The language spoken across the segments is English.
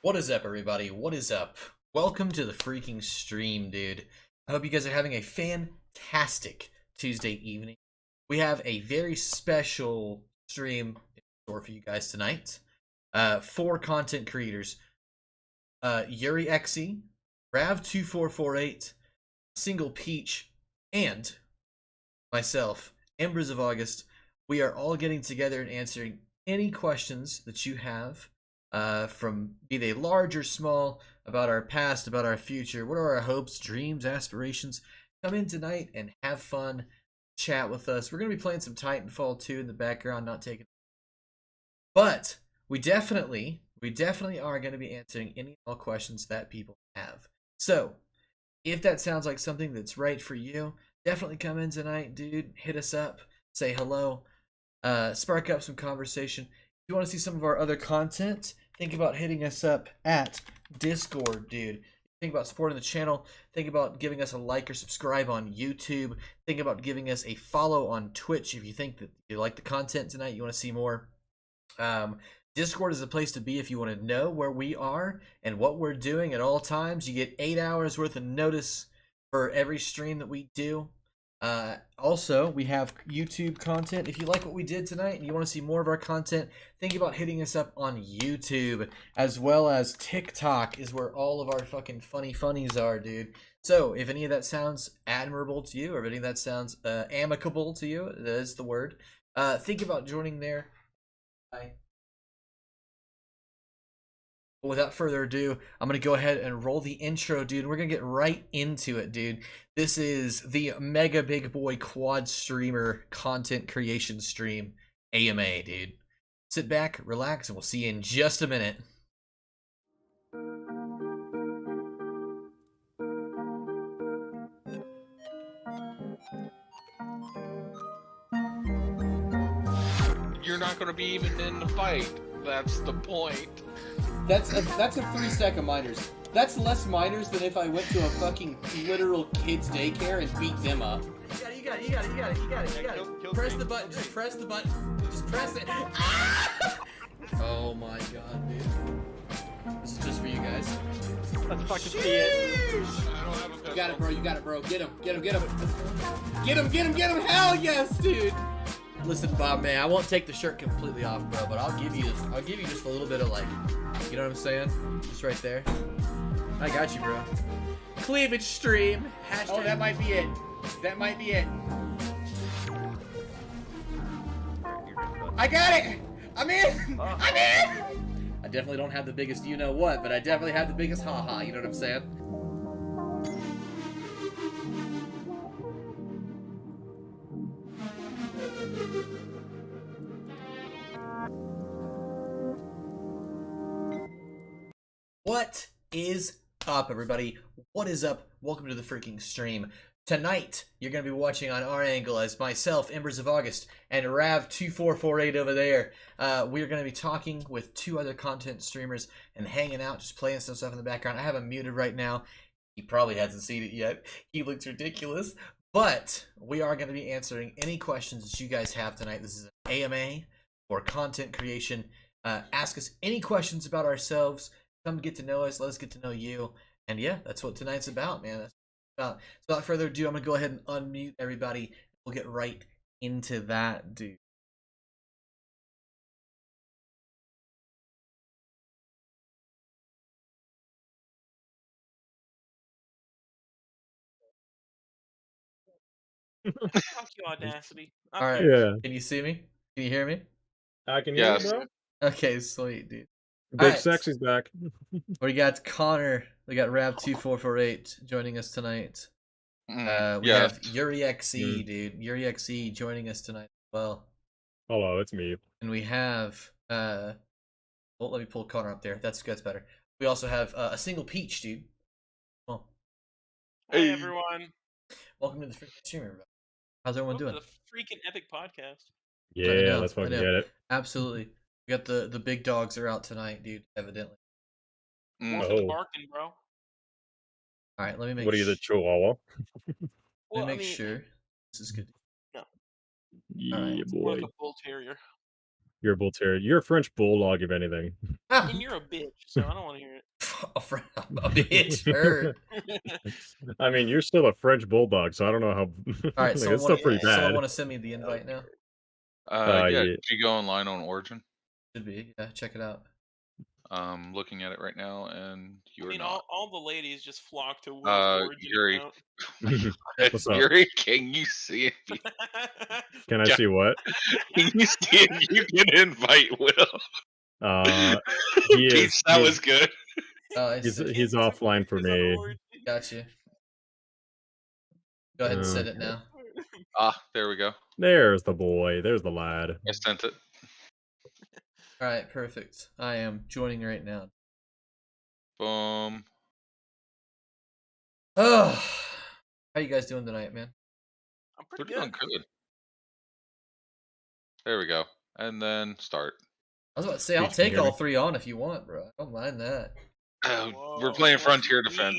What is up, everybody? What is up? Welcome to the freaking stream, dude. I hope you guys are having a fantastic Tuesday evening. We have a very special stream in store for you guys tonight. Four content creators: Yuri XE, Rav2448, Single Peach, and myself, Embers of August. We are all getting together and answering any questions that you have, from be they large or small, about our past, about our future. What are our hopes, dreams, aspirations? Come in tonight and have fun, chat with us. We're going to be playing some Titanfall 2 in the background, not taking. But we definitely are going to be answering any and all questions that people have. So, if that sounds like something that's right for you, definitely come in tonight, dude. Hit us up, say hello, spark up some conversation. If you want to see some of our other content, think about hitting us up at Discord, dude. Think about supporting the channel. Think about giving us a like or subscribe on YouTube. Think about giving us a follow on Twitch if you think that you like the content tonight, you want to see more. Discord is the place to be if you want to know where we are and what we're doing at all times. You get 8 hours worth of notice for every stream that we do. Also, we have YouTube content. If you like what we did tonight and you want to see more of our content, think about hitting us up on YouTube, as well as TikTok is where all of our fucking funnies are, dude. So, if any of that sounds admirable to you, or if any of that sounds amicable to you, that is the word, think about joining there. Bye. Without further ado, I'm going to go ahead and roll the intro, dude. We're going to get right into it, dude. This is the Mega Big Boy Quad Streamer content creation stream, AMA, dude. Sit back, relax, and we'll see you in just a minute. You're not going to be even in the fight. That's the point. That's a 3-second minors. That's less minors than if I went to a fucking literal kids daycare and beat them up. You got it. Press the button. Just press the button. Just press it. Oh my god, dude. This is just for you guys. Let's fucking see it. You got it, bro. Get him. Get him. Hell yes, dude. Listen, Bob, man, I won't take the shirt completely off, bro, but I'll give you just a little bit of, like, you know what I'm saying? Just right there. I got you, bro. Cleavage stream. Hashtag. Oh, that might be it. I got it. I'm in. I definitely don't have the biggest you know what, but I definitely have the biggest haha. You know what I'm saying? What is up, everybody? What is up? Welcome to the freaking stream. Tonight, you're going to be watching on our angle as myself, Embers of August, and Rav2448 over there. We're going to be talking with two other content streamers and hanging out, just playing some stuff in the background. I have him muted right now. He probably hasn't seen it yet. He looks ridiculous. But we are going to be answering any questions that you guys have tonight. This is an AMA for content creation. Ask us any questions about ourselves. Come get to know us. Let us get to know you. And yeah, that's what tonight's about, man. That's what it's about. So without further ado, I'm going to go ahead and unmute everybody. We'll get right into that, dude. Fuck you, Audacity. All right. Yeah. Can you see me? Can you hear me? I can hear Yes. you, bro. Okay, sweet, dude. Big Alright. Sexy's back. We got Connor. We got Rav2448 joining us tonight. We yes. have Yuri XE, dude. Yuri XE joining us tonight as well. Hello, it's me. And we have well, let me pull Connor up there. That's better. We also have a Single Peach, dude. Well, Hey, Hey. everyone. welcome to the freaking stream, everybody. How's everyone Welcome doing? to the freaking epic podcast. Yeah, know, let's fucking I know. get it. Absolutely. We got the big dogs are out tonight, dude, evidently. Wolf Oh. the barking, bro. All right, let me make What are you, the Chihuahua? Well, make sure this is good. no. All right. Yeah, More boy. like a bull terrier. You're a bull terrier. You're a French bulldog, if anything. And you're a bitch, so I don't want to hear A bitch. Heard. it. I mean, you're still a French bulldog, so I don't know how. All right, like, someone it's still pretty someone bad. want to send me the invite now? Yeah. Yeah. Did you go online on Origin? Should be. Yeah, check it out. Looking at it right now, and I you're mean, not. all the ladies just flock to Will's Origin Yuri. account. What's up? Yuri, can you see if Can I see what? can you see if you can invite Will? He Peach, is. that was good. Oh, I He's see. he's offline for me. Got you. Go ahead and send it now. There we go. There's the boy. There's the lad. I sent it. All right, perfect. I am joining right now. Boom. Oh, how you guys doing tonight, man? I'm We're pretty doing good. good. There we go. And then start. I was about to say, I'll Peach, can you take hear all me? 3 on if you want, bro. I don't mind that. Oh, we're playing Frontier Defense.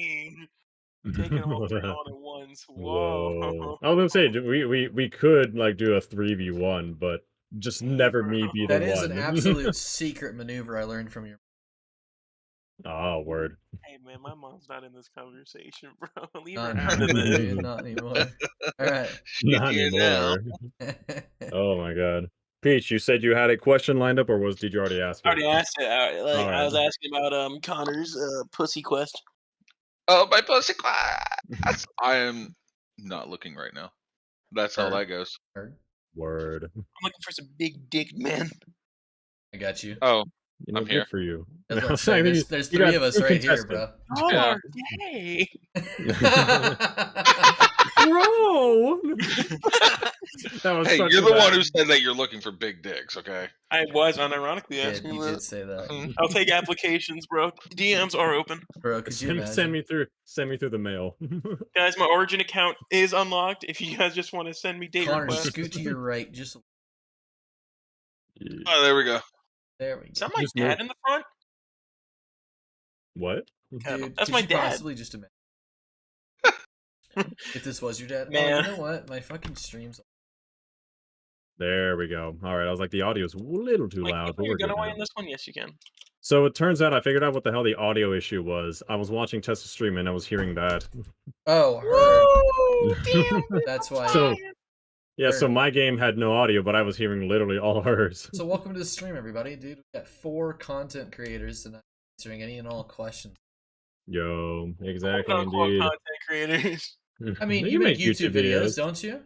Taking all 3 on at once. Whoa. Whoa. I was gonna say we could like do a 3v1, but just never me be the That is one. an absolute secret maneuver I learned from your. Oh, word. Hey man, my mom's not in this conversation, bro. Leave Not her out of anymore, this. dude. Not anymore. All right. Not here now. anymore. Oh my god. Peach, you said you had a question lined up, or did you already ask I it? already asked it. Alright. I was asking about Connor's pussy quest. Oh, my pussy class. I am not looking right now. That's how Sure. that goes. Word. I'm looking for some big dick man. I got you. Oh, You know, I'm good here. for you. I was about to I say, mean, there's you 3 got of us 2 right here, contestants. bro. Y'all Yeah. are gay. Bro! That was Hey, such you're a the one bad- who said that you're looking for big dicks, okay? I was unironically Yeah, asking you that. did say that, I'll take applications, bro. DMs are open. bro. Could you imagine? Send me through the mail. Guys, my Origin account is unlocked. If you guys just want to send me date Connor, requests. scoot to your right. Just Oh, there we go. there we Is go. that my Just dad move. in the front? What? Dude, That's could my you dad. possibly just imagine if this was your dad? Man. Oh, you know what? My fucking streams. There we go. All right, I was like, the audio's a little too Like, loud, you but put your we're gun good away now. in this one? Yes, you can. So it turns out I figured out what the hell the audio issue was. I was watching Tessa stream and I was hearing that. Oh, her. Damn. That's why. So yeah, so Her. my game had no audio, but I was hearing literally all hers. So welcome to the stream, everybody, dude. We got 4 content creators tonight answering any and all questions. Yo, exactly, Quote-unquote indeed. content creators. I mean, you make YouTube videos, don't you?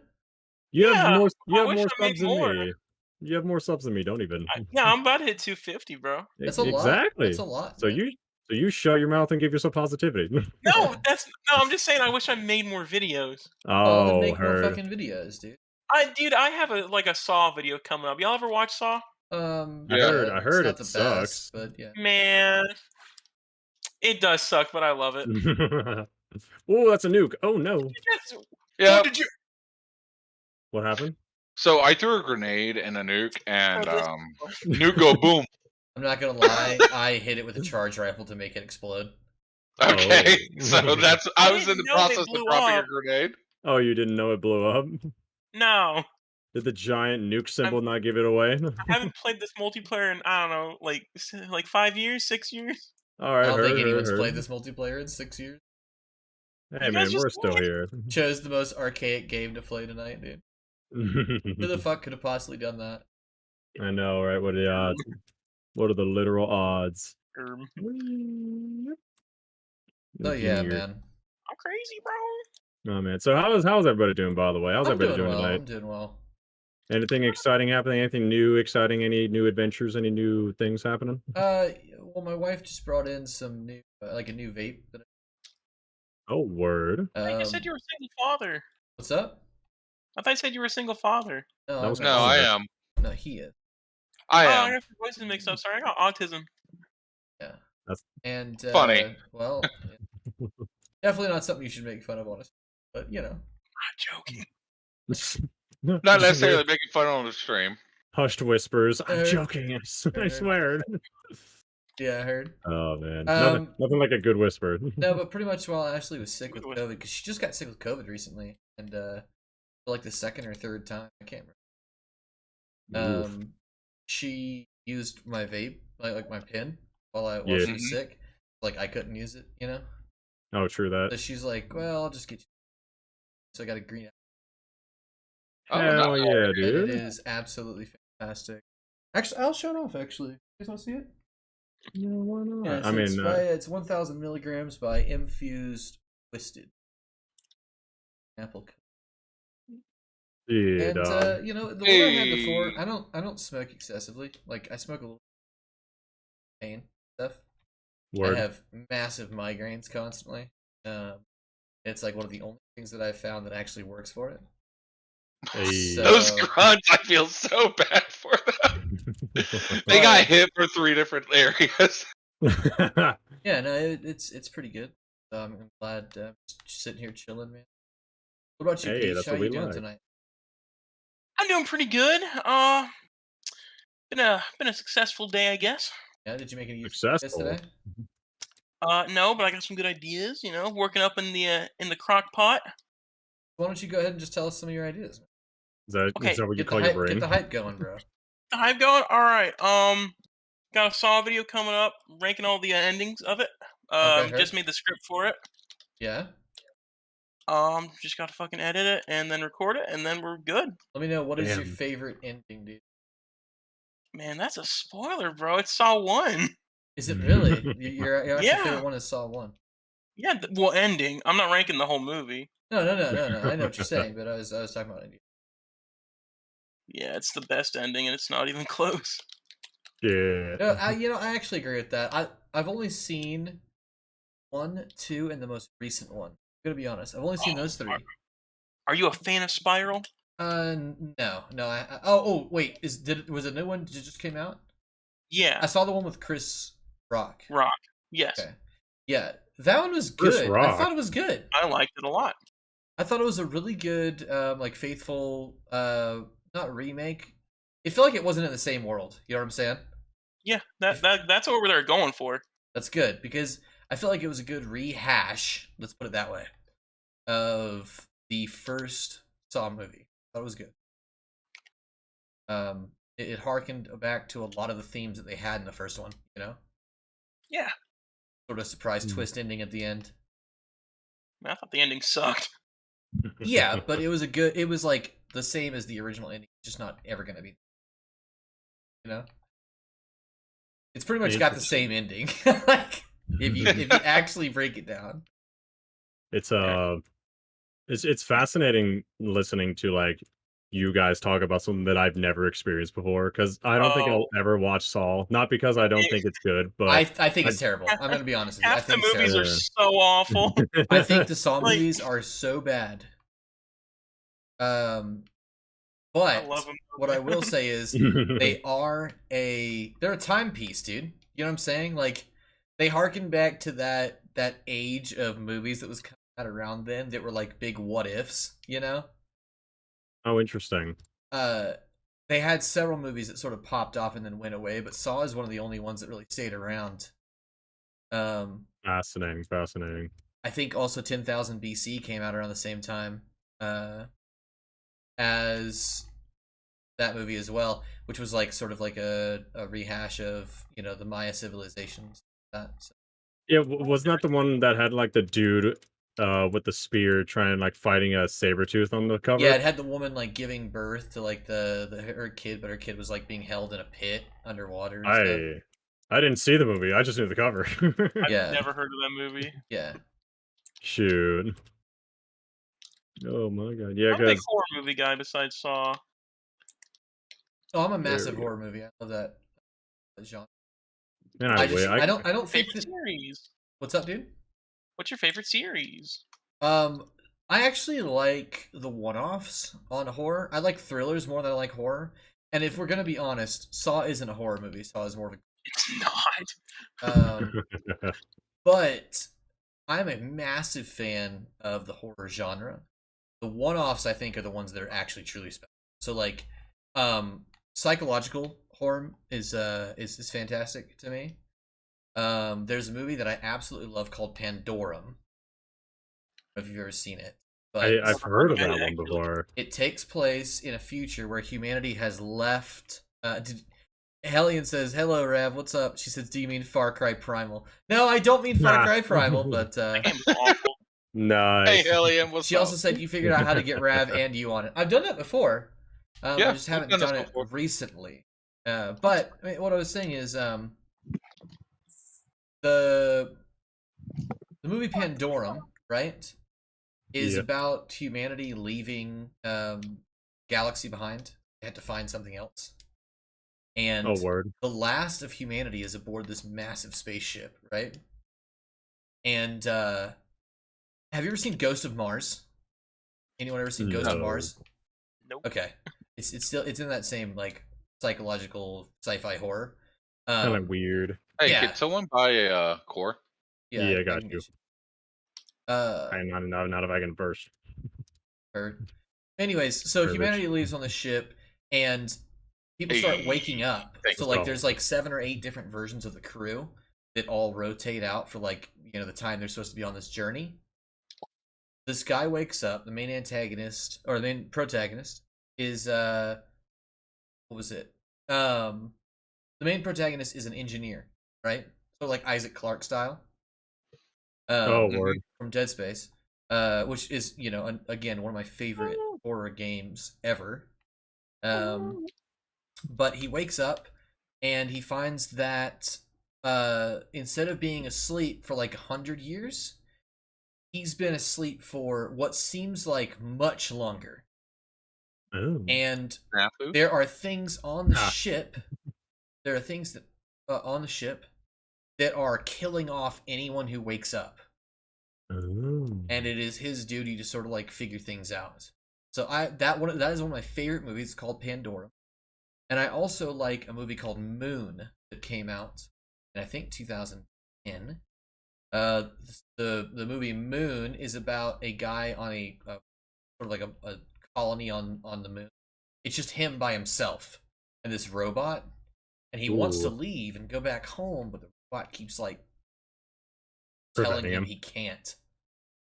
You have Yeah, more. You I have wish more I made subs than more. me. You have more subs than me. Don't even. Yeah, I'm about to hit 250, bro. That's a lot. Exactly. That's a lot. So man. you shut your mouth and give yourself positivity. No, I'm just saying I wish I made more videos. Oh, then Oh, make more heard. fucking videos, dude. Dude, I have a Saw video coming up. Y'all ever watch Saw? I Yeah. heard It's not it the sucks. best, but yeah. Man, it does suck, but I love it. Oh, that's a nuke. Oh no. Yeah. What did you? What happened? So I threw a grenade and a nuke, and Oh, nuke go boom. I'm not gonna lie, I hit it with a charge rifle to make it explode. Okay, Oh. so that's I was in didn't the know they process of blew dropping up. a grenade. Oh, you didn't know it blew up? No, Did the giant nuke symbol not give it away? I haven't played this multiplayer in I don't know, like 5 years, 6 years. All right, I don't heard, think anyone's heard. played this multiplayer in 6 years. Hey You man, guys just we're still played. here. Chose the most archaic game to play tonight, dude. Who the fuck could have possibly done that? I know, right? What are the odds? What are the literal odds? So yeah, Here. man. I'm crazy, bro. Oh man. So how's everybody doing, by the way? How's I'm everybody doing doing well. tonight? I'm doing well. Anything exciting happening? Anything new exciting? Any new adventures? Any new things happening? Well, my wife just brought in some new, like a new vape. That Oh, word. You said you were a single father. What's up? I thought you said you were a single father. No, That was I'm No, not. I Connor. am. No, he is. I I am. got your voices mixed up. Sorry, I got autism. Yeah. That's And funny. Well, yeah. Definitely not something you should make fun of, honestly. But you know. I'm joking. Not Just necessarily weird making fun on the stream. hushed whispers. I'm Uh, joking. I swear. Yeah, I heard. Oh man, Um, nothing like a good whisper. No, but pretty much while Ashley was sick with Good COVID, because she just got sick with COVID recently, and for like the 2nd or 3rd time, I can't remember. Oof. she used my vape, like my pen, while Yeah. she was sick. Like I couldn't use it, you know. Oh, true So that. she's like, "Well, I'll just get you." So I got a green. Oh, Hell nice. yeah, And dude. it is absolutely fantastic. Actually, I'll show it off. Actually, you guys want to see it? Yeah, why Yeah, not? so I it's mean, by it's 1,000 milligrams by infused twisted apple. dude, And you know the one I had before, Hey. I don't smoke excessively. Like I smoke a little pain stuff. I word. have massive migraines constantly. It's like one of the only things that I've found that actually works for it. Hey. Those So- grunts, I feel so bad for them. They got hit for 3 different areas. Yeah, no, it's pretty good. I'm glad just sitting here chilling, man. What about you, Hey, Peach? that's How what you we doing like. tonight? I'm doing pretty good. Been a successful day, I guess. Yeah, did you make any use of this Successful. today? No, but I got some good ideas. You know, working up in the crock pot. Why don't you go ahead and just tell us some of your ideas? Okay, Is that what you Get call the your hype, get brain? the hype going, bro. The hype going. All right. Got a Saw video coming up, ranking all the endings of it. Okay, heard. Just made the script for it. Yeah. Just gotta fucking edit it and then record it, and then we're good. Let me know what is your Damn. favorite ending, dude. Man, that's a spoiler, bro. It's Saw 1. Is it really? Your actual Yeah. favorite one is Saw 1. Yeah, well, ending. I'm not ranking the whole movie. No. I know what you're saying, but I was talking about ending. Yeah, it's the best ending, and it's not even close. Yeah. No, I actually agree with that. I've only seen 1, 2, and the most recent one. I'm gonna be honest. I've only seen those 3. Are you a fan of Spiral? No. Wait. Was a new one that just came out? Yeah, I saw the one with Chris Rock. Rock. Yes, Okay. Yeah, that one was Chris good. I Rock. thought it was good. I liked it a lot. I thought it was a really good, like faithful, not remake. It felt like it wasn't in the same world. You know what I'm saying? Yeah, that's what they're going for. That's good because I feel like it was a good rehash. Let's put it that way, of the first Saw movie. I thought it was good. It harkened back to a lot of the themes that they had in the first one. You know, Yeah, sort of surprise Hmm. twist ending at the end. I thought the ending sucked. Yeah, but it was a good. It was like the same as the original ending, just not ever gonna be. You know, it's pretty much got the same ending. Like if you actually break it down. It's it's fascinating listening to like you guys talk about something that I've never experienced before because I don't think Oh. I'll ever watch Saw. Not because I don't think it's good, but I think it's terrible. I'm gonna be honest with you. I Half the think it's movies terrible. are so awful. I think the Saw Like- movies are so bad. I But love them. what I will say is they're a timepiece, dude. You know what I'm saying? Like they harken back to that age of movies that was coming out around then that were like big what ifs, you know? Oh, interesting. They had several movies that sort of popped off and then went away, but Saw is one of the only ones that really stayed around. Fascinating. I think also 10,000 BC came out around the same time as that movie as well, which was like sort of like a rehash of the Maya civilizations. So. Yeah, wasn't that the one that had like the dude with the spear trying like fighting a saber tooth on the cover? Yeah, it had the woman like giving birth to like her kid, but her kid was like being held in a pit underwater. And stuff. I didn't see the movie. I just knew the cover. Yeah. I've never heard of that movie. Yeah. Shoot. Oh my god. Yeah, I'm a big because horror movie guy besides Saw. Oh, I'm a massive we go. horror movie. I love that genre. man, I don't think Favorite that. series? What's up, dude? What's your favorite series? I actually like the one-offs on horror. I like thrillers more than I like horror. And if we're gonna be honest, Saw isn't a horror movie. Saw is more of It's not. a. But I'm a massive fan of the horror genre. The one-offs, I think, are the ones that are actually truly special. So, like, psychological horror is fantastic to me. There's a movie that I absolutely love called Pandorum. If you've ever seen it, but I've heard of that one before. it takes place in a future where humanity has left. Hellion says, "Hello, Rav. What's up?" She says, "Do you mean Far Cry Primal?" No, I don't mean Far Nah. Cry Primal, but That game was awful. Hey, Nice. Hellion, what's she up? also said you figured out how to get Rav and you on it. I've done that before. I Yeah, just we've haven't done this done it before. recently. But I mean, what I was saying is, the movie Pandorum, right, is Yeah. about humanity leaving galaxy behind. They had to find something else, and Oh, word. the last of humanity is aboard this massive spaceship, right? And have you ever seen Ghost of Mars? Anyone ever seen Ghost of No. Mars? Nope. Okay, it's in that same like psychological sci-fi horror. Kind of weird. Hey, Yeah. could someone buy a core? Yeah, Yeah, I got can you. get you. Not if I can first. Heard. Anyways, so Privilege. humanity leaves on the ship, and people start waking up. Thanks. So Let's like, go. there's like 7 or 8 different versions of the crew that all rotate out for like the time they're supposed to be on this journey. This guy wakes up. The main antagonist or the main protagonist is what was it? The main protagonist is an engineer, right? So like Isaac Clarke style. Oh, Mhm. word. From Dead Space, which is again one of my favorite horror games ever. But he wakes up and he finds that instead of being asleep for like 100 years, he's been asleep for what seems like much longer. Oh. And Snafu? there are things on the Ah. ship. There are things that on the ship that are killing off anyone who wakes up. Oh. And it is his duty to sort of like figure things out. So that is one of my favorite movies. It's called Pandora, and I also like a movie called Moon that came out in I think 2010. The movie Moon is about a guy on a sort of like a colony on the moon. It's just him by himself and this robot, and he wants to Ooh. leave and go back home, but the robot keeps like telling Preventing him him. he can't.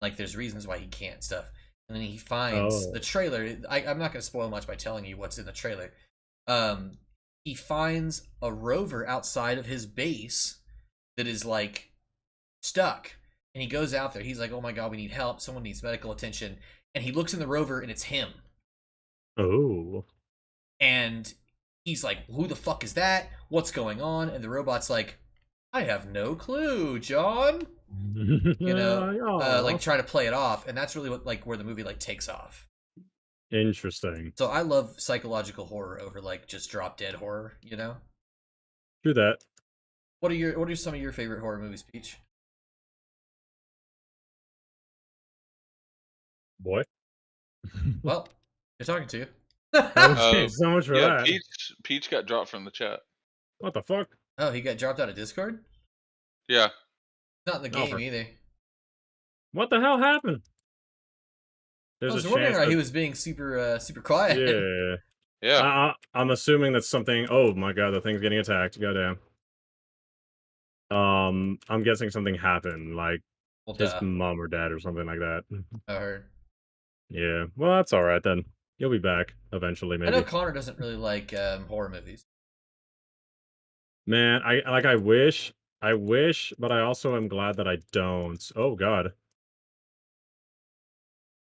Like there's reasons why he can't stuff. And then he finds Oh. the trailer. I'm not going to spoil much by telling you what's in the trailer. He finds a rover outside of his base that is like stuck, and he goes out there. He's like, "Oh my god, we need help. Someone needs medical attention." And he looks in the rover, and it's him. Oh. And he's like, "Who the fuck is that? What's going on?" And the robot's like, "I have no clue, John." Like try to play it off, and that's really what like where the movie like takes off. Interesting. So I love psychological horror over like just drop dead horror. True that. What are some of your favorite horror movies, Peach? Boy. Well, you're talking to. Okay, so much for Yeah, that. Peach got dropped from the chat. What the fuck? Oh, he got dropped out of Discord. Yeah. Not in the Oh, game either. What the hell happened? I There's was a wondering chance why that... he was being super quiet. Yeah. Yeah. I'm assuming that's something... Oh my god, the thing's getting attacked. Goddamn. I'm guessing something happened, like Well, his duh. mom or dad or something like that. I heard. Yeah. Well, that's alright then. You'll be back eventually, I know maybe. Connor doesn't really like horror movies. Man, I wish, but I also am glad that I don't. Oh god.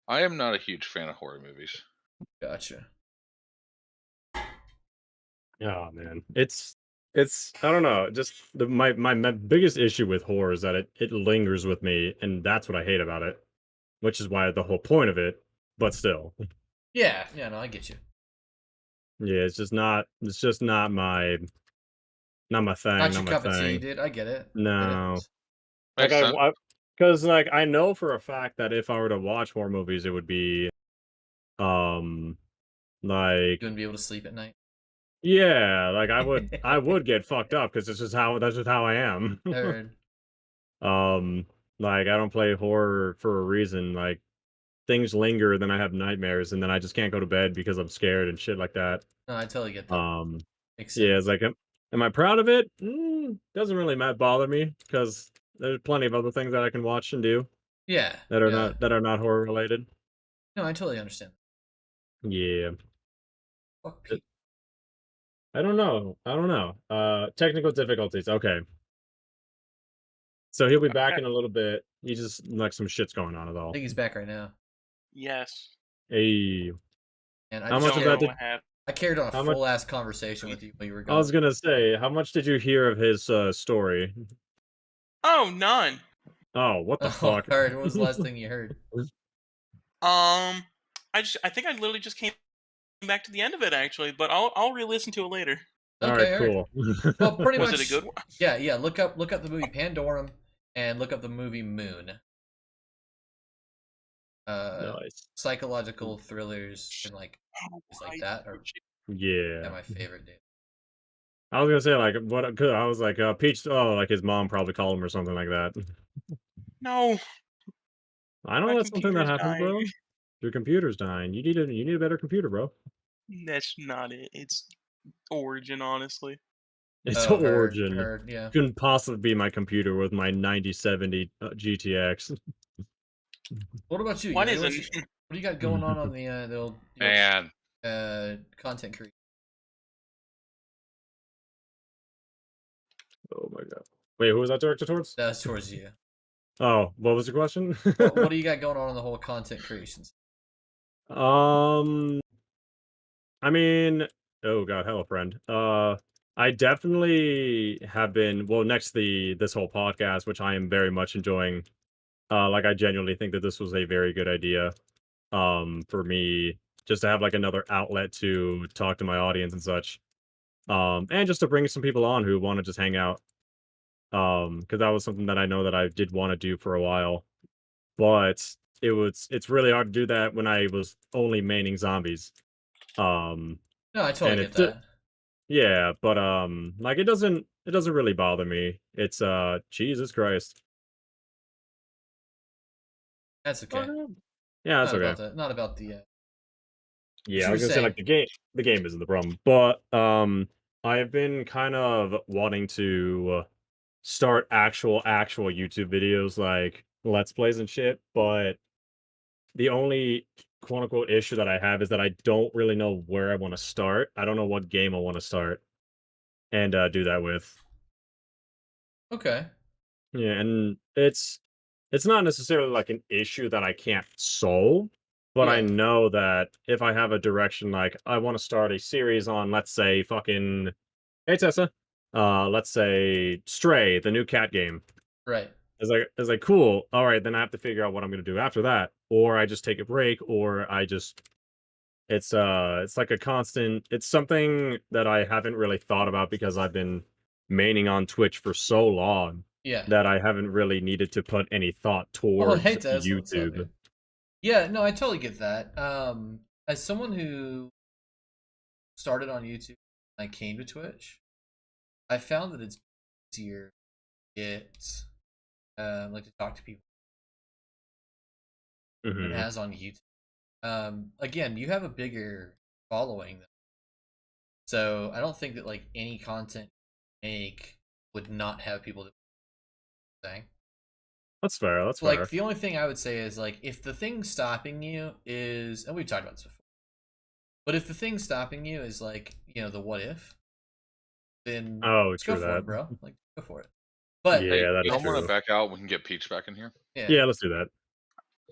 I am not a huge fan of horror movies. Gotcha. Oh man, it's I don't know. Just my biggest issue with horror is that it lingers with me, and that's what I hate about it. Which is why the whole point of it. But still, Yeah, no, I get you. yeah, it's just not my thing, Not not your my cup of tea, thing. dude. I get it. No, like Makes sense. because like I know for a fact that if I were to watch horror movies, it would be um You like wouldn't be able to sleep at night. yeah, like I would get fucked up because that's just how I am. I heard. Like I don't play horror for a reason. Like things linger, then I have nightmares, and then I just can't go to bed because I'm scared and shit like that. No, I totally get that. Um, Makes yeah, sense. it's like, am I proud of it? Doesn't really bother me because there's plenty of other things that I can watch and do Yeah. that are Yeah. not horror related. No, I totally understand. Yeah. Fuck Pete. I don't know. I don't know. Technical difficulties. Okay. So he'll be back Okay. in a little bit. He just like some shit's going on at I all. think he's back right now. Yes. Hey, And I how just much of Don't that know did what happened. I carried on a how much? full ass conversation with you while you were I was gone. gonna say, how much did you hear of his story? Oh, none. Oh, what the Oh, fuck? Art, what was the last thing you heard? I think I literally just came back to the end of it actually, but I'll re-listen to it later. All right, Okay, all right. cool. Well, pretty Was much. it a good one? Yeah. Look up the movie Pandorum and look up the movie Moon. Nice. Psychological thrillers and like things like that are Yeah. my favorite, dude. I was gonna say like what? Cause I was like Peach. Oh, like his mom probably called him or something like that. No, I know my that's something that computer's happens, dying. bro. Your computer's dying. You need a better computer, bro. That's not it. It's Origin, honestly. It's Oh, Origin. yeah. Couldn't possibly be my computer with my 9070 GTX. What about you? What Yoni? isn't? What do you got going on the old Man, content creation? Oh my god. Wait, who was that directed towards? That's towards you. Oh, what was the question? What do you got going on in the whole content creations? Um, I mean, oh god, hello, friend. I definitely have been well next to this whole podcast, which I am very much enjoying. Like I genuinely think that this was a very good idea. For me, just to have like another outlet to talk to my audience and such. And just to bring some people on who want to just hang out. Because that was something that I know that I did want to do for a while, but it's really hard to do that when I was only maining zombies. Um, No, I and totally get it's that. yeah, but like it doesn't really bother me. It's Jesus Christ. That's okay. Yeah, that's Not okay. about the not about the. Yeah, You I were was gonna say saying. like the game isn't the problem, but I have been kind of wanting to start actual YouTube videos like Let's Plays and shit, but the only quote unquote issue that I have is that I don't really know where I want to start. I don't know what game I want to start and do that with. Okay. Yeah, and it's not necessarily like an issue that I can't solve, but I Yeah. know that if I have a direction like I want to start a series on, let's say, fucking hey Tessa, let's say Stray, the new cat game. Right. It's like cool. All right, then I have to figure out what I'm gonna do after that, or I just take a break, or I just it's like a constant. It's something that I haven't really thought about because I've been maining on Twitch for so long Yeah. that I haven't really needed to put any thought Oh, towards hey Tess, what's up, YouTube. dude? Yeah. No, I totally get that. As someone who started on YouTube, and I came to Twitch. I found that it's easier to get like to talk to people than it Hmm. has on YouTube. Again, you have a bigger following, so I don't think that like any content you make would not have people saying. That's fair. That's Like fair. the only thing I would say is like if the thing stopping you is, and we've talked about this before, but if the thing stopping you is like the what if, then Oh, let's go true for it, that. bro. Like go for it. But hey, Yeah, that is y'all want to true. back out? We can get Peach back in here. yeah, Yeah, let's do that.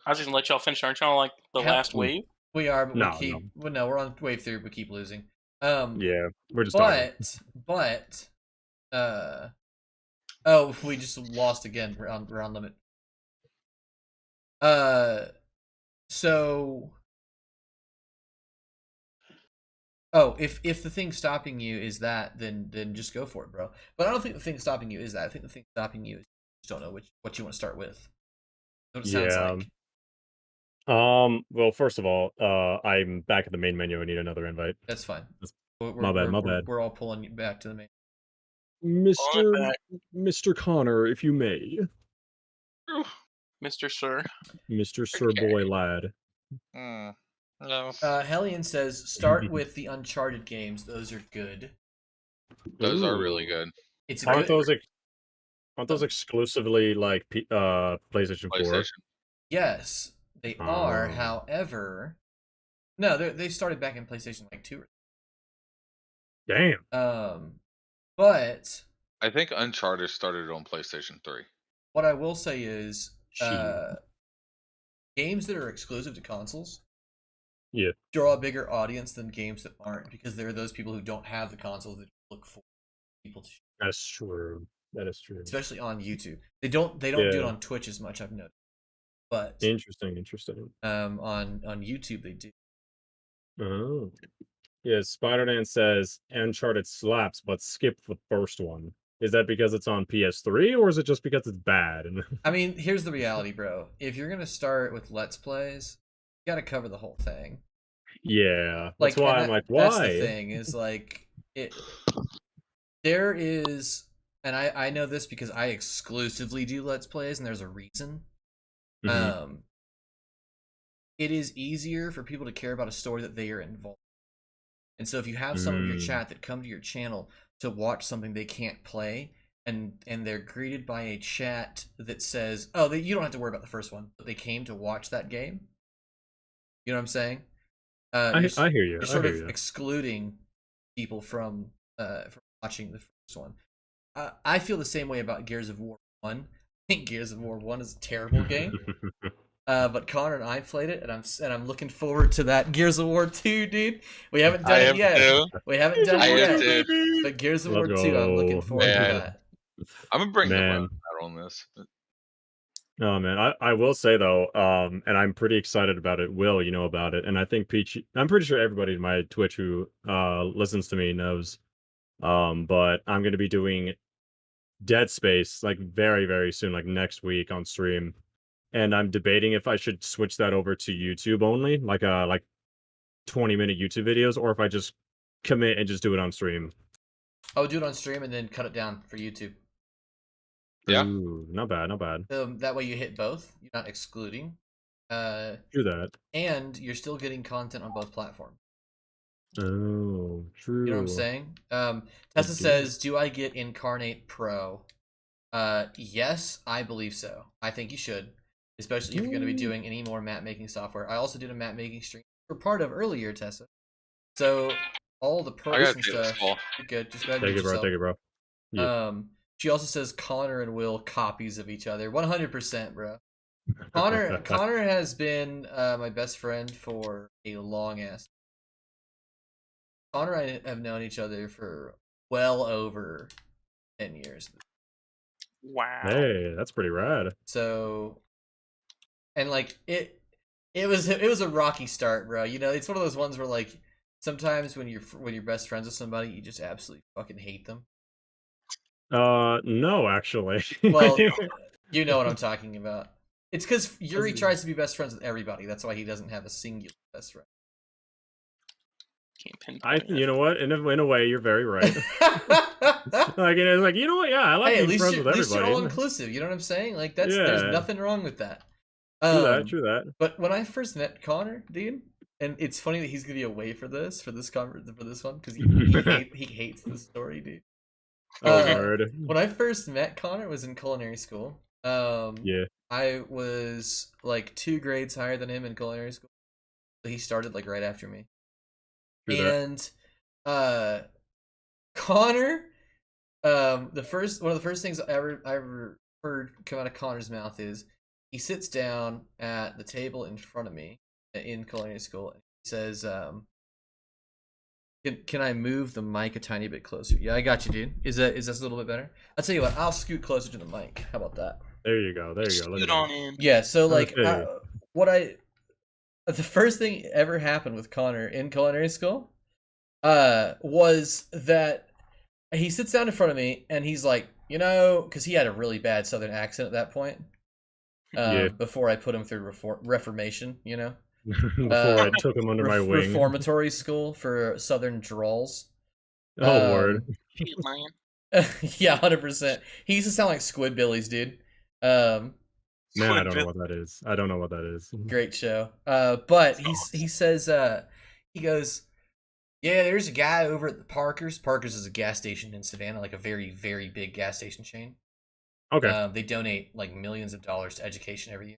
I was just gonna let y'all finish. Aren't y'all like the How, last wave? we are, but we No, no. keep. Well, no, we're on wave 3. We keep losing. Yeah, we're just talking. But oh, we just lost again round limit. So oh, if the thing stopping you is that, then just go for it, bro. But I don't think the thing stopping you is that. I think the thing stopping you is you just don't know what you want to start with. That's what it sounds Yeah. like. Well, first of all, I'm back at the main menu. I need another invite. That's fine. My bad, my bad. We're all pulling you back to the main. Mr. back. Mr. Connor, if you may. Mr. Sir. Mr. Sir Boy Lad. Hmm. No, Hellion says start with the Uncharted games. Those are good. those are really Ooh. good. It's Aren't good. those exclusively like PlayStation 4? PlayStation. Yes, they are. Oh. However, no, they started back in PlayStation like 2. Damn. But I think Uncharted started on PlayStation 3. what I will say is, Shit. games that are exclusive to consoles Yeah, draw a bigger audience than games that aren't, because there are those people who don't have the consoles that look for people to, that's true. That is true. especially on YouTube. They don't do it Yeah. on Twitch as much, I've noticed, but Interesting. on YouTube they do. Oh. Yeah, Spider-Man says Uncharted slaps, but skip the first one. Is that because it's on PS3, or is it just because it's bad? I mean, here's the reality, bro. If you're gonna start with Let's Plays, you gotta cover the whole thing. Yeah, that's Like, why and I'm like, that's the why? thing, is like there is, and I know this because I exclusively do Let's Plays, and there's a reason. Mhm. It is easier for people to care about a story that they are involved in. And so if you have some of your Mm. chat that come to your channel to watch something they can't play, and they're greeted by a chat that says, "Oh, you don't have to worry about the first one," but they came to watch that game. You know what I'm saying? I hear you. You're I sort hear of you. excluding people from watching the first one. I feel the same way about Gears of War 1. I think Gears of War 1 is a terrible game. But Connor and I played it, and I'm looking forward to that Gears of War 2, dude. We haven't done I it am yet. too. We haven't done I it am yet. too. But Gears of Let's War 2, I'm looking go. forward to Man. that. I'm gonna bring the Man. phone out on this. Oh man, I will say though, and I'm pretty excited about it. Will, you know about it, and I think Peach. I'm pretty sure everybody in my Twitch who listens to me knows. But I'm gonna be doing Dead Space like very very soon, like next week on stream, and I'm debating if I should switch that over to YouTube only, like 20-minute YouTube videos, or if I just commit and just do it on stream. I would do it on stream and then cut it down for YouTube. Yeah. Ooh, not bad, not bad. That way you hit both. You're not excluding. Do that. And you're still getting content on both platforms. Oh, true. You know what I'm saying? I Tessa do. says, "Do I get Incarnate Pro?" Yes, I believe so. I think you should, especially if you're going to be doing any more map making software. I also did a map making stream for part of earlier, Tessa. So all the I perks gotta and take this stuff, call. you're good. Just go ahead and Take mute it, bro. yourself. Take it, bro. Yeah. She also says Connor and Will copies of each other. 100%, bro. Connor has been my best friend for a long ass. Connor and I have known each other for well over 10 years. Wow. Hey, that's pretty rad. So, and like it was a rocky start, bro. You know, it's one of those ones where like sometimes when you're best friends with somebody, you just absolutely fucking hate them. No, actually. Well, you know what I'm talking about. It's because Yuri tries to be best friends with everybody. That's why he doesn't have a singular best friend. Can't pinpoint it. You know what? In a way, you're very right. Like, it's like, you know what? Yeah, I like Hey, at being friends least with you're all everybody. inclusive. You know what I'm saying? Like there's Yeah. nothing wrong with that. True that. True that. But when I first met Connor, dude, and it's funny that he's gonna be away for this one because he hates this story, dude. Oh, word. When I first met Connor, it was in culinary school. Yeah. I was like 2 grades higher than him in culinary school, so he started like right after me. True that. And Connor, one of the first things I ever heard come out of Connor's mouth is he sits down at the table in front of me in culinary school and he says, can I move the mic a tiny bit closer? Yeah, I got you, dude. Is this a little bit better? I'll tell you what, I'll scoot closer to the mic. How about that? There you go. There you go. Look Scoot at on that. in. Yeah, so like Okay. the first thing ever happened with Connor in culinary school was that he sits down in front of me and he's like, you know, because he had a really bad southern accent at that point. Yeah. Before I put him through reformation, you know, Before I took him under my wing. reformatory school for southern drawls. Oh, word. Shit, man. Yeah, 100%. He used to sound like Squidbillies, dude. Man, I don't know Squid what that is. I don't know what that is. Great show. But he says he goes, yeah, there's a guy over at the Parker's. Parker's is a gas station in Savannah, like a very, very big gas station chain. Okay. They donate like millions of dollars to education every year.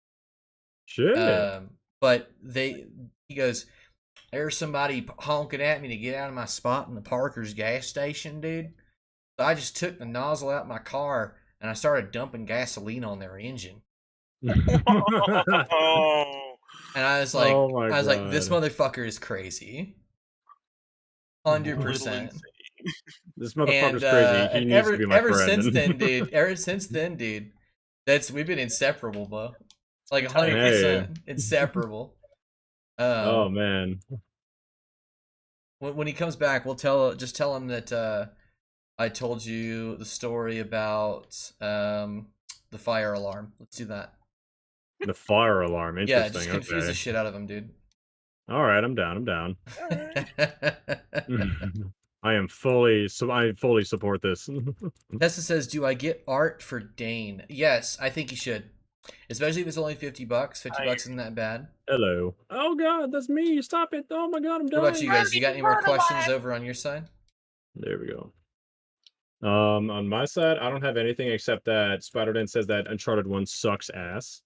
Shit. But he goes, There's somebody honking at me to get out of my spot in the Parker's gas station, dude. So I just took the nozzle out of my car and I started dumping gasoline on their engine. Oh, And I was Oh my like, this God. motherfucker is crazy. a little 100%. insane. This And motherfucker's crazy. He needs to be my ever friend. since then, dude. Ever since then, dude. We've been inseparable, bro. Like Tight. 100% inseparable. Oh man. When he comes back, just tell him that I told you the story about the fire alarm. Let's do that. The fire alarm. Yeah, Interesting. just confuse the Okay. shit out of him, dude. All right, I'm down. I'm down. I fully support this. Tessa says, "Do I get art for Dane?" Yes, I think you should. Especially if it's only $50. $50 isn't that bad. Hello. Oh God, that's me. Stop it. Oh my God, I'm What dying. about you guys? You got any more questions over on your side? There we go. On my side, I don't have anything except that Spider-Man says that Uncharted 1 sucks ass.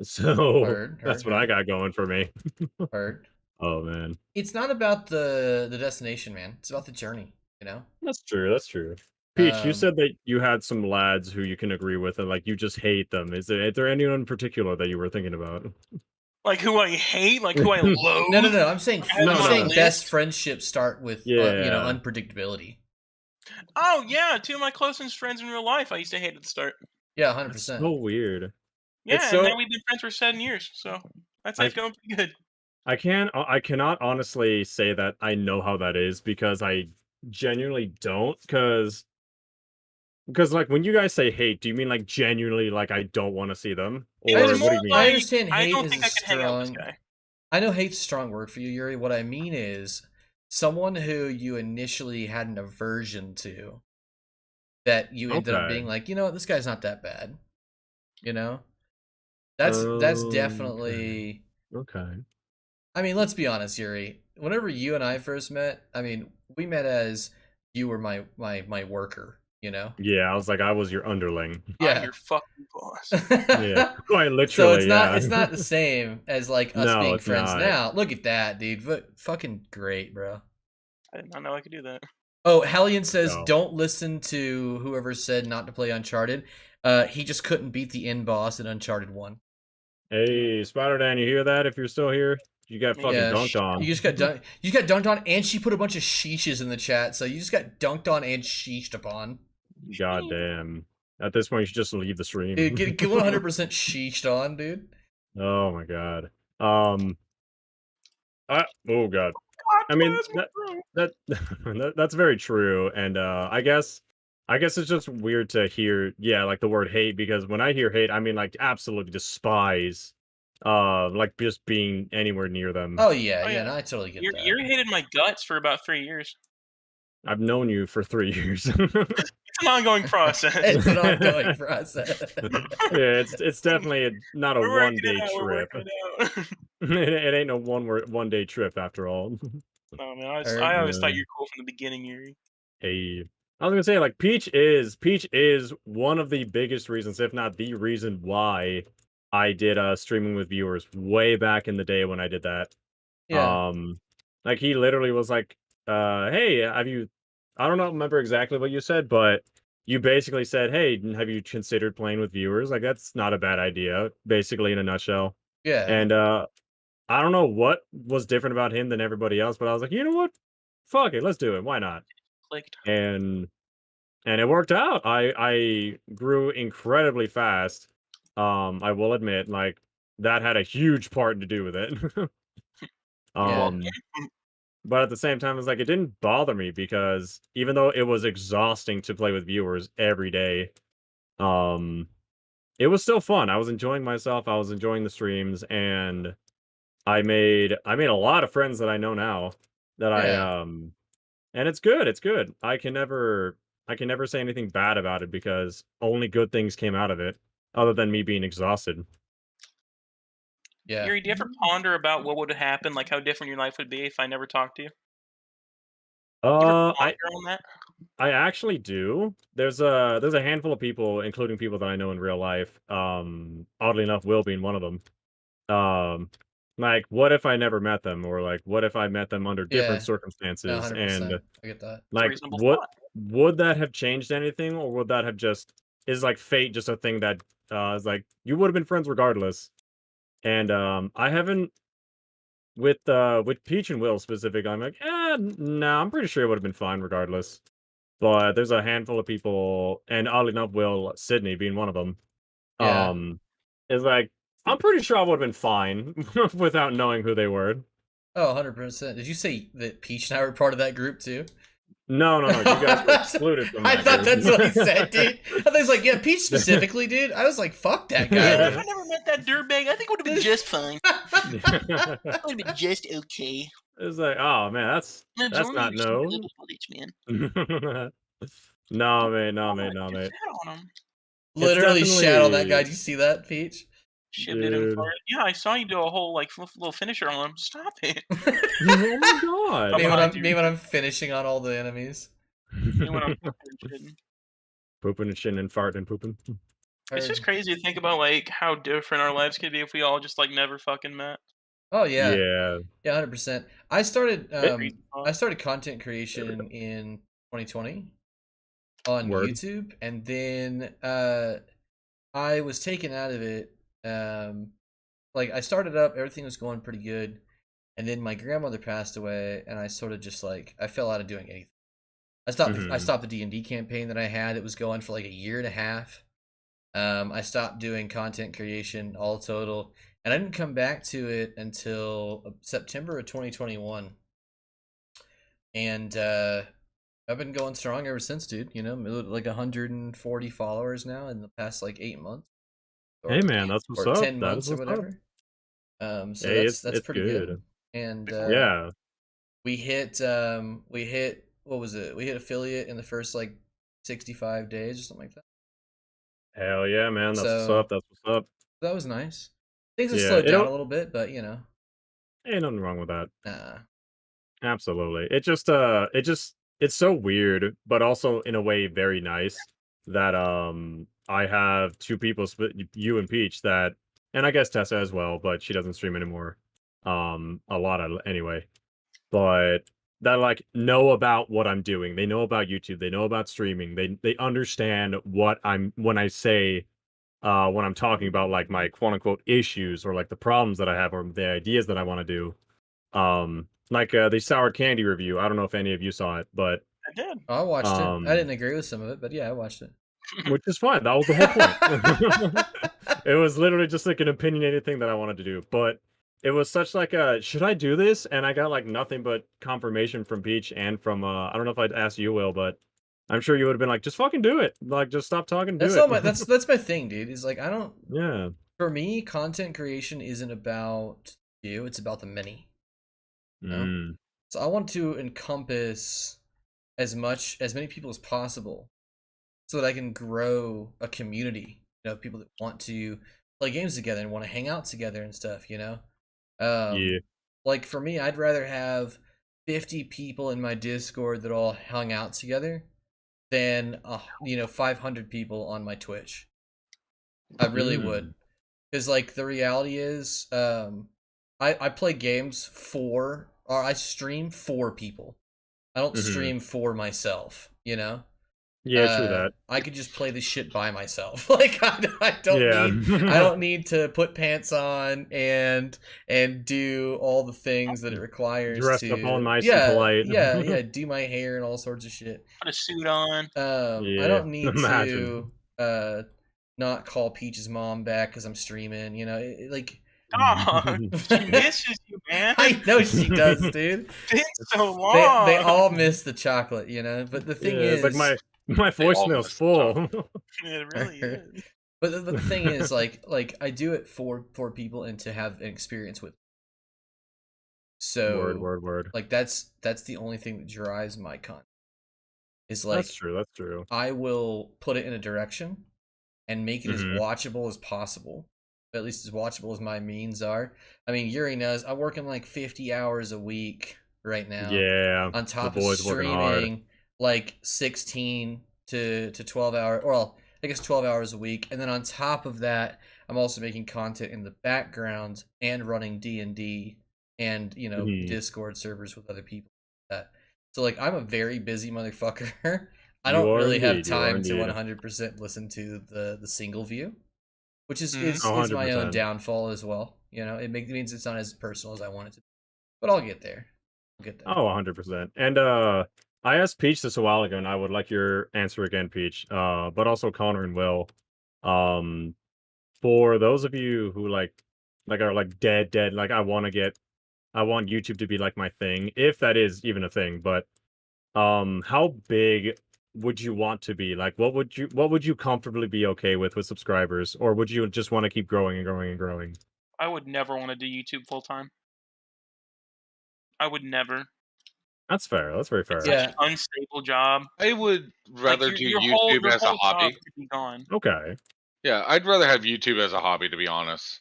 So Heard. that's what I got going for me. Heard. Oh man. It's not about the destination, man. It's about the journey, you know? That's true. That's true. Peach, you Um, said that you had some lads who you can agree with and like you just hate them. Is there anyone in particular that you were thinking about? Like who I hate, like who I loathe. no. I'm saying I have them on a best list. friendships start with Yeah. unpredictability. Oh yeah, two of my closest friends in real life I used to hate at the start. Yeah, That's 100%. so weird. Yeah, It's and so now we've been friends for 7 years, so that's I going pretty good. I cannot honestly say that I know how that is because I genuinely don't because like when you guys say hate, do you mean like genuinely like I don't want to see them? Or It's what more do you mean? I understand I hate don't is think a I could hang out with this strong. guy. I know hate's a strong word for you, Yuri. What I mean is someone who you initially had an aversion to that you ended up being Okay. like, you know what, this guy's not that bad. You know? That's Okay. definitely. Okay. I mean, let's be honest, Yuri. Whenever you and I first met, I mean, we met as you were my worker, you know? Yeah, I was like I was your underling. I'm Yeah. your fucking boss. Yeah, quite So literally, yeah. it's not the same as like us No, being it's friends not. now. Look at that, dude. Fucking great, bro. I did not know I could do that. Oh, Hellion says, No. don't listen to whoever said not to play Uncharted. He just couldn't beat the end boss in Uncharted 1. Hey, Spider-Dan, you hear that? If you're still here, you got fucking Yeah, dunked on. you just got dunked on, and she put a bunch of sheeshes in the chat, so you just got dunked on and sheeshed upon. God damn. At this point, you should just leave the stream. Dude, get 100% sheeshed on, dude. Oh my god. Oh god. God, I mean plasma, bro. that's very true, and I guess it's just weird to hear, yeah, like the word hate because when I hear hate, I mean like absolutely despise, like just being anywhere near them. Oh yeah, Oh, yeah, yeah. no, I totally get that. You hated my guts for about 3 years. I've known you for 3 years. It's an ongoing process. It's an ongoing process. Yeah, it's definitely not a We're working one-day it out. We're trip. working it out. It ain't no one-day trip after all. No, man, Heard. I always thought Yeah. you were cool from the beginning, Yuri. Hey, I was gonna say like Peach is one of the biggest reasons, if not the reason why I did streaming with viewers way back in the day when I did that. Yeah. Like he literally was like, hey, have you I don't know remember exactly what you said, but you basically said, hey, have you considered playing with viewers? Like that's not a bad idea, basically in a nutshell. Yeah. And I don't know what was different about him than everybody else, but I was like, you know what? Fuck it, let's do it. Why not? Clicked. And it worked out. I grew incredibly fast. I will admit, like that had a huge part to do with it. Yeah. But at the same time, it's like it didn't bother me because even though it was exhausting to play with viewers every day, um, it was still fun. I was enjoying myself. I was enjoying the streams, and I made a lot of friends that I know now. That Yeah. and it's good. It's good. I can never say anything bad about it because only good things came out of it, other than me being exhausted. Yeah. Yuri, do you ever ponder about what would happen, like how different your life would be if I never talked to you? You ever ponder on that? I actually do. There's a handful of people, including people that I know in real life. Oddly enough, Will being one of them. Um, Like, what if I never met them, or like, what if I met them under different Yeah. No, circumstances? And 100%. I get that. It's a like, reasonable what thought. would that have changed anything, or would that have just is like fate just a thing that is like you would have been friends regardless? And I haven't with Peach and Will specific. I'm like, no, I'm pretty sure it would have been fine regardless. But there's a handful of people, and oddly enough, Will Sydney being one of them. Yeah. Is like I'm pretty sure I would have been fine without knowing who they were. Oh, 100%. Did you say that Peach and I were part of that group too? No, you guys were excluded from I that thought group. that's what he said, dude. I thought he was like, yeah, Peach specifically, dude. I was like, fuck that Man, guy. if I never met that dirtbag, I think it would have been just fine. It would have been just okay. It's like, oh man, that's not no. Man. No, man, Oh, mate. just sat on him. Literally shat on that definitely guy. Did you see that, Peach? Shivved it and dude. farted. Yeah, I saw you do a whole like little finisher on him. Stop it. Oh my god. Me when I'm finishing on all the enemies. Me when I'm fucking shitting. Pooping and shitting and farting and pooping. It's just crazy to think about like how different our lives could be if we all just like never fucking met. Oh yeah. Yeah. Yeah, 100%. I started Crazy I thought. started content creation in 2020 on Word. YouTube, and then I was taken out of it. Like I started up, everything was going pretty good, and then my grandmother passed away, and I sort of just like I fell out of doing anything. I stopped the D&D campaign that I had. It was going for like a year and a half. I stopped doing content creation all total, and I didn't come back to it until September of 2021. And I've been going strong ever since, dude. You know, like 140 followers now in the past like 8 months. Hey man, that's what's or up. 10 That months is or what's up. whatever. So Hey, that's it's pretty good. And Yeah. we hit what was it? We hit affiliate in the first like 65 days or something like that. Hell yeah, man. That's what's So up. That's what's up. that was nice. Things have Yeah, slowed down a little bit, but you know, ain't nothing wrong with that. nah. Absolutely. It's so weird, but also in a way very nice that I have two people you and Peach that and I guess Tessa as well, but she doesn't stream anymore. A lot of anyway. But that like know about what I'm doing. They know about YouTube, they know about streaming. They understand what I'm when I say when I'm talking about like my quote unquote issues or like the problems that I have or the ideas that I want to do. Like the sour candy review. I don't know if any of you saw it, but I did. I watched it. I um, didn't agree with some of it, but yeah, I watched it. which is fine. That was the whole point. It was literally just like an opinionated thing that I wanted to do, but it was such like a should I do this? And I got like nothing but confirmation from Peach and from I don't know if I'd asked you, Will, but I'm sure you would have been like, just fucking do it. Like, just stop talking, do That's it. all my that's my thing, dude. Is like I don't. Yeah. For me, content creation isn't about you; it's about the many. know? Mm. So I want to encompass as many people as possible, so that I can grow a community. You know, people that want to play games together and want to hang out together and stuff. You know, Yeah. like for me, I'd rather have 50 people in my Discord that all hung out together than 500 people on my Twitch. I really would, because like the reality is, I play games for, or I stream for people. I don't stream for myself, you know? Yeah, true that. I could just play this shit by myself. Like I don't need to put pants on and do all the things that it requires Dressed to up all nice and polite. yeah, do my hair and all sorts of shit. Put a suit on. I don't need imagine. to not call Peach's mom back because I'm streaming, you know, like God, she misses you, man. I know she does, dude. It's been so long. They all miss the chocolate, you know. But the thing is, it's like my voicemail's full. It really is. But the thing is, like I do it for people and to have an experience with. So word. Like that's the only thing that drives my content. Is like That's true. I will put it in a direction and make it as watchable as possible. At least as watchable as my means are. I mean, Yuri knows I'm working like 50 hours a week right now. Yeah. On top of streaming like 16 to 12 hours, or well, I guess 12 hours a week. And then on top of that, I'm also making content in the background and running D&D and, you know, Mhm. Discord servers with other people. So like I'm a very busy motherfucker. I You don't are really have indeed. You are time to indeed. 100% listen to the single view, which is Mhm. is my own 100%. downfall as well. You know, it means it's not as personal as I want it to be. But I'll get there. I'll get there. Oh, 100%. And I asked Peach this a while ago, and I would like your answer again, Peach. But also Connor and Will. Um, for those of you who like are like dead, like I want YouTube to be like my thing, if that is even a thing. But how big would you want to be? Like, what would you comfortably be okay with subscribers, or would you just want to keep growing and growing and growing? I would never want to do YouTube full time. I would never. That's fair. That's very fair. It's such Yeah. an unstable job. I would Like rather do your whole YouTube as a job hobby. could be gone. Okay. Yeah, I'd rather have YouTube as a hobby, to be honest.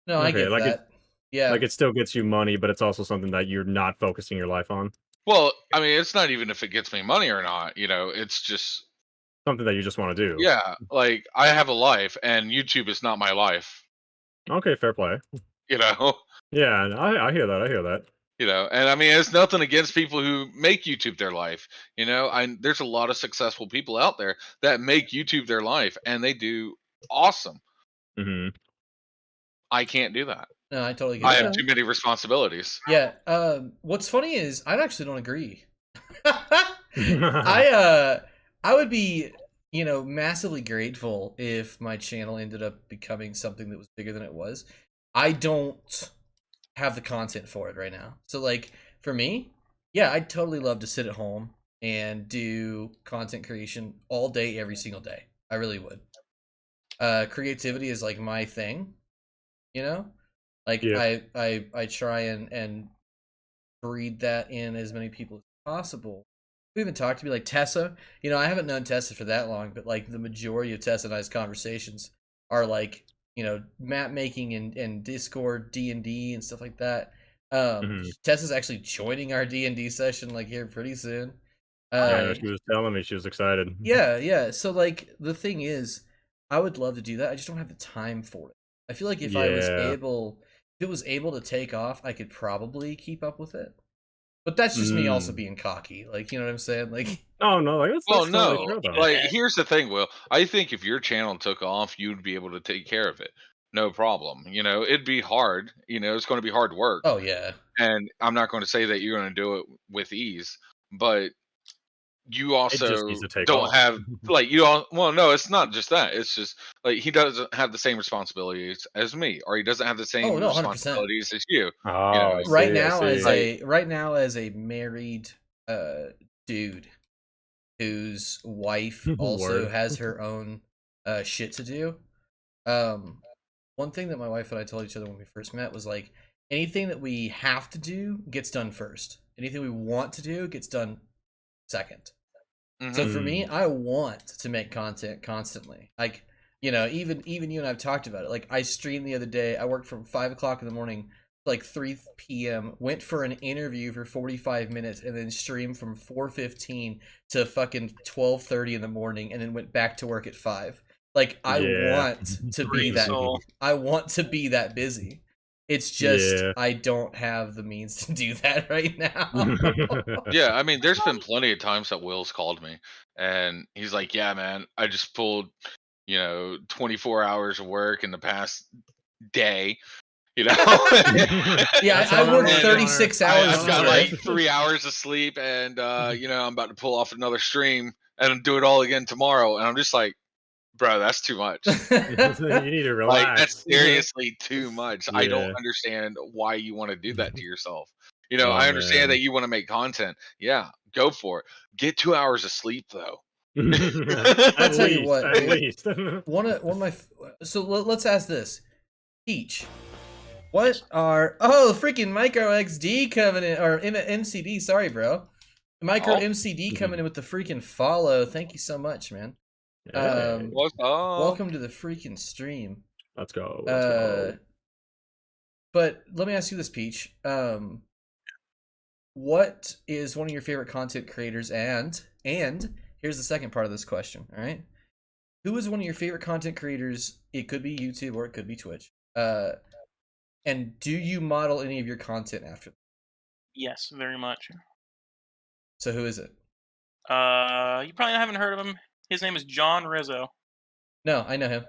No, I Okay, get like that. Yeah. Like it still gets you money, but it's also something that you're not focusing your life on. Well, I mean, it's not even if it gets me money or not. You know, it's just Something that you just want to do. yeah. Like I have a life, and YouTube is not my life. Okay, fair play. You know. Yeah, I hear that. I hear that. You know, and I mean, it's nothing against people who make YouTube their life. You know, there's a lot of successful people out there that make YouTube their life, and they do awesome. Hmm. I can't do that. No, I totally get I that. have too many responsibilities. Yeah. What's funny is I actually don't agree. I would be, you know, massively grateful if my channel ended up becoming something that was bigger than it was. I don't have the content for it right now. So like for me, yeah, I'd totally love to sit at home and do content creation all day every single day. I really would. Creativity is like my thing, you know? Like Yeah. I try and breed that in as many people as possible. We even talked to me like Tessa. You know, I haven't known Tessa for that long, but like the majority of Tessa and I's conversations are like, you know, map making and Discord, D&D and stuff like that. Mhm. Tessa's actually joining our D&D session like here pretty soon. Yeah, I know she was telling me she was excited. Yeah. So like the thing is, I would love to do that. I just don't have the time for it. I feel like if it was able to take off, I could probably keep up with it. But that's just me also being cocky. Like, you know what I'm saying? Like, Oh no, like Well, that's totally no. fair though. Like, here's the thing, Will. I think if your channel took off, you'd be able to take care of it. No problem. You know, it'd be hard. You know, it's going to be hard work. oh yeah. And I'm not going to say that you're going to do it with ease, but you It just also needs to take don't off. have like you all. Well, no, it's not just that. It's just like he doesn't have the same responsibilities as me, or he doesn't have the same Oh no, 100%. responsibilities as you. Oh, know, I see, Right I now see. as a married dude whose wife also Word. has her own shit to do. One thing that my wife and I told each other when we first met was like anything that we have to do gets done first. Anything we want to do gets done second. So for me, I want to make content constantly. Like, you know, even you and I've talked about it. Like I streamed the other day. I worked from 5 o'clock in the morning to like 3 p.m. Went for an interview for 45 minutes and then streamed from 4:15 to fucking 12:30 in the morning and then went back to work at 5. Like I want to be that. So I want to be that busy. It's just Yeah. I don't have the means to do that right now. Yeah, I mean, there's been plenty of times that Will's called me and he's like, "Yeah, man, I just pulled, 24 hours of work in the past day." You know, Yeah, That's I how worked it is. 36 hours I've got today. like 3 hours of sleep, and I'm about to pull off another stream and do it all again tomorrow. And I'm just like, bro, that's too much. You need to Like, that's relax. seriously too much. I don't Yeah. understand why you want to do that to yourself. Oh, I understand man. that you want to make content. Yeah, go for it. Get 2 hours of sleep though. I'll tell you what, At dude. least. One of my so let's ask this, Peach. What are freaking Micro XD coming in or MCD? Sorry, bro. Micro Oh. MCD coming in with the freaking follow. Thank you so much, man. Hey, What's up? Welcome to the freaking stream. let's go. Let's go. But let me ask you this, Peach. What is one of your favorite content creators? And here's the second part of this question. All right, who is one of your favorite content creators? It could be YouTube or it could be Twitch. And do you model any of your content after them? Yes, very much. So who is it? You probably haven't heard of him. His name is John Rizzo. No, I know him.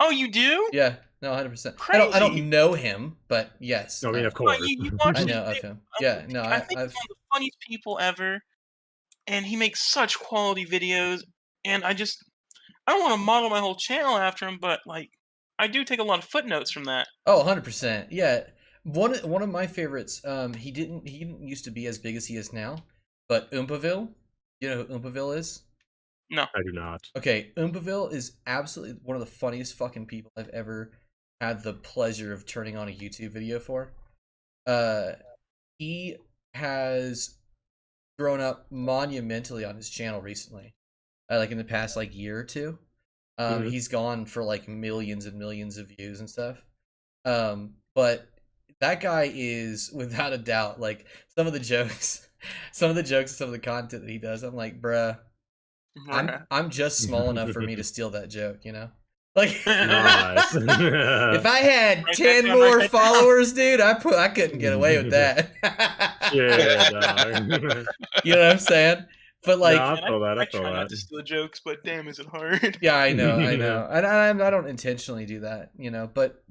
Oh, you do? Yeah, no, 100%. I Crazy. don't know him, but yes, I mean, of Come course. on, you watch I these know of videos. him. Yeah, no, I think I've he's one of the funniest people ever, and he makes such quality videos. And I don't want to model my whole channel after him, but like, I do take a lot of footnotes from that. Oh, 100%. Yeah. One of my favorites, he didn't used to be as big as he is now, but Oompaville, you know who Oompaville is? No. I do not. Okay, Oompaville is absolutely one of the funniest fucking people I've ever had the pleasure of turning on a YouTube video for. He has grown up monumentally on his channel recently. Like in the past like year or two. He's gone for like millions and millions of views and stuff. But that guy is without a doubt like some of the jokes, some of the content that he does. I'm like, bruh, I'm just small enough for me to steal that joke, you know? Like Nice. if I had Write 10 that down, more write that down. followers, dude, I couldn't get away with that. Yeah, dog. You know what I'm saying? But like, No, I And feel that. I I feel try not that. to steal jokes, but damn, is it hard? yeah, I know, and I don't intentionally do that, you know. But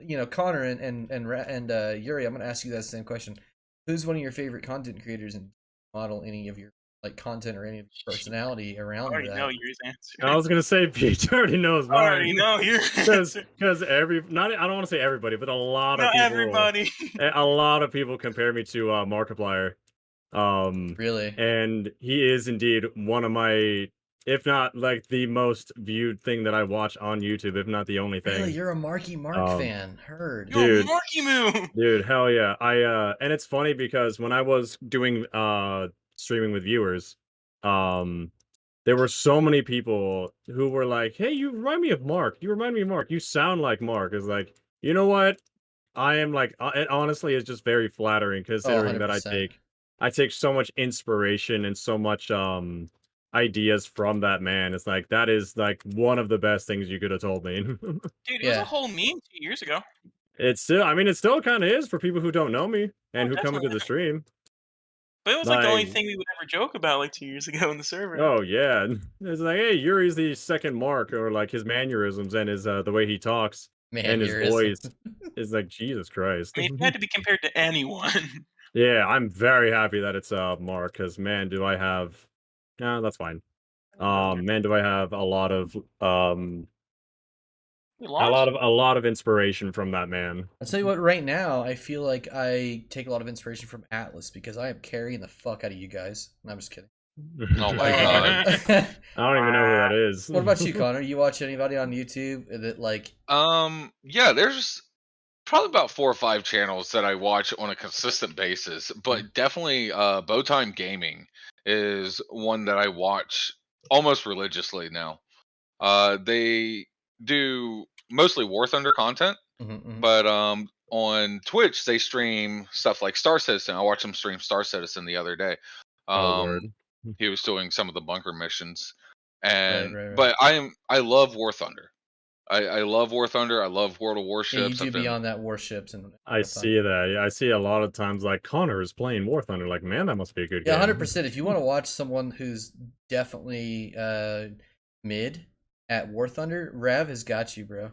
you know, Connor and Yuri, I'm gonna ask you that same question. Who's one of your favorite content creators and model any of your like content or any of your personality I around already that? know yours answer. I was gonna say Pete already knows I already mine. know your answer. Because I don't want to say everybody, but a lot of Not people. everybody. A lot of people compare me to Markiplier. Really? And he is indeed one of my, if not like the most viewed thing that I watch on YouTube, if not the only thing. Really, you're a Marky Mark Um, fan? Heard? You're Dude. a Marky Moo. Dude, hell yeah. And it's funny because when I was doing streaming with viewers, there were so many people who were like, "Hey, you remind me of Mark. You remind me of Mark. You sound like Mark." It's like, you know what? I am like, it honestly is just very flattering considering that 100%. I take so much inspiration and so much ideas from that man. It's like that is like one of the best things you could have told me. Dude, it was Yeah. a whole meme 2 years ago. It's still, I mean, it still kind of is for people who don't know me and Oh, who come into definitely. the stream. But it was like the only Like- thing we would ever joke about like 2 years ago in the server. Oh yeah, it's like, hey, Yuri's the second Mark, or like his mannerisms and his the way he talks Man, and his you're voice is like Jesus Christ. I mean, if it had to be compared to anyone. Yeah, I'm very happy that it's Mark, because man, do I have, yeah, that's fine. Man, do I have a lot of We a lost? lot of inspiration from that man. I'll tell you what, right now, I feel like I take a lot of inspiration from Atlas because I am carrying the fuck out of you guys. No, I'm just kidding. Oh my god. God. I don't even know who that is. What about you, Connor? You watch anybody on YouTube that like? Yeah, there's probably about 4 or 5 channels that I watch on a consistent basis, but definitely Bowtime Gaming is one that I watch almost religiously now. They do mostly War Thunder content, but on Twitch they stream stuff like Star Citizen. I watched them stream Star Citizen the other day. Oh, word. He was doing some of the bunker missions, and Right. but I love War Thunder. I love War Thunder. I love World of Yeah, Warships. you do be on that warships and. I see that. Yeah, I see a lot of times like Connor is playing War Thunder. Like, man, that must be a good Yeah, game. 100%. If you want to watch someone who's definitely mid at War Thunder, Rev has got you, bro.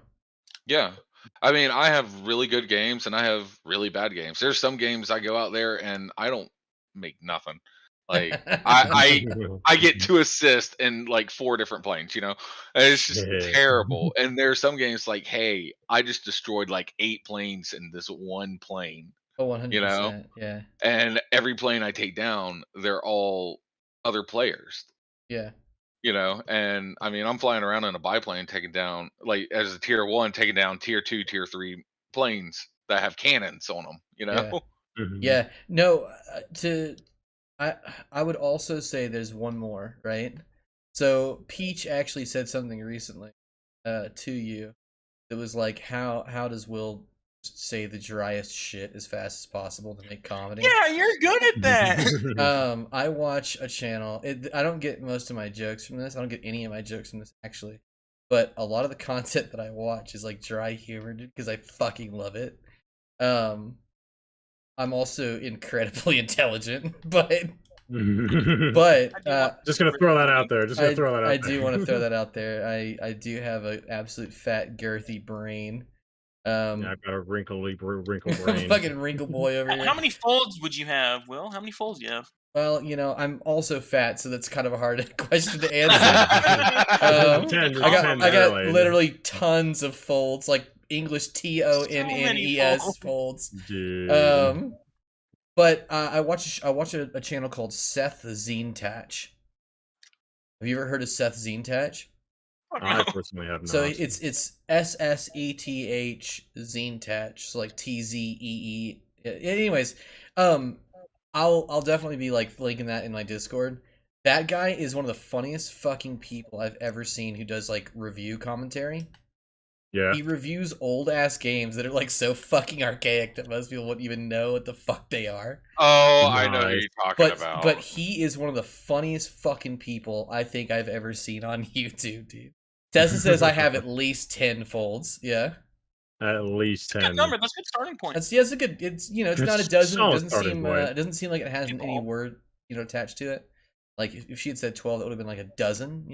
Yeah. I mean, I have really good games and I have really bad games. There's some games I go out there and I don't make nothing. Like I get 2 assists in like 4 different planes, you know? And it's just terrible. And there's some games like, hey, I just destroyed like 8 planes in this one plane. Oh, 100%. You know? Yeah. And every plane I take down, they're all other players. Yeah. You know, and I mean, I'm flying around in a biplane, taking down like as a tier 1, taking down tier 2, tier 3 planes that have cannons on them. You know, Yeah. No. I would also say there's one more, right? So Peach actually said something recently, to you. It was like, how does Will say the driest shit as fast as possible to make comedy. Yeah, you're good at that. I watch a channel. I don't get most of my jokes from this. I don't get any of my jokes from this actually, but a lot of the content that I watch is like dry humor, dude, because I fucking love it. I'm also incredibly intelligent, but just gonna throw that out there. Just gonna throw that out I there. do want to throw that out there. I do have an absolute fat girthy brain. Yeah, I've got a wrinkle brain. Fucking wrinkle boy over here. How many folds would you have, Will? How many folds do you have? Well, you know, I'm also fat, so that's kind of a hard question to answer. 10, I got barely. literally tons of folds, like English TONNES folds. folds. Dude. But I watch a channel called Seth Zinetach. Have you ever heard of Seth Zinetach? I personally have not. So it's SSETH Zinetach, so like TZEE. Anyways, I'll definitely be like linking that in my Discord. That guy is one of the funniest fucking people I've ever seen who does like review commentary. Yeah. He reviews old ass games that are like so fucking archaic that most people wouldn't even know what the fuck they are. Oh, I know who Nice. you're talking about. But he is one of the funniest fucking people I think I've ever seen on YouTube, dude. Tessa says I have at least 10 folds. Yeah. At least That's a 10. good number. That's a good starting point. That's a good. It's it's not a It's dozen. solid It doesn't starting seem. point. It doesn't seem like it has any word attached to it. Like if she had said 12, that would have been like a dozen.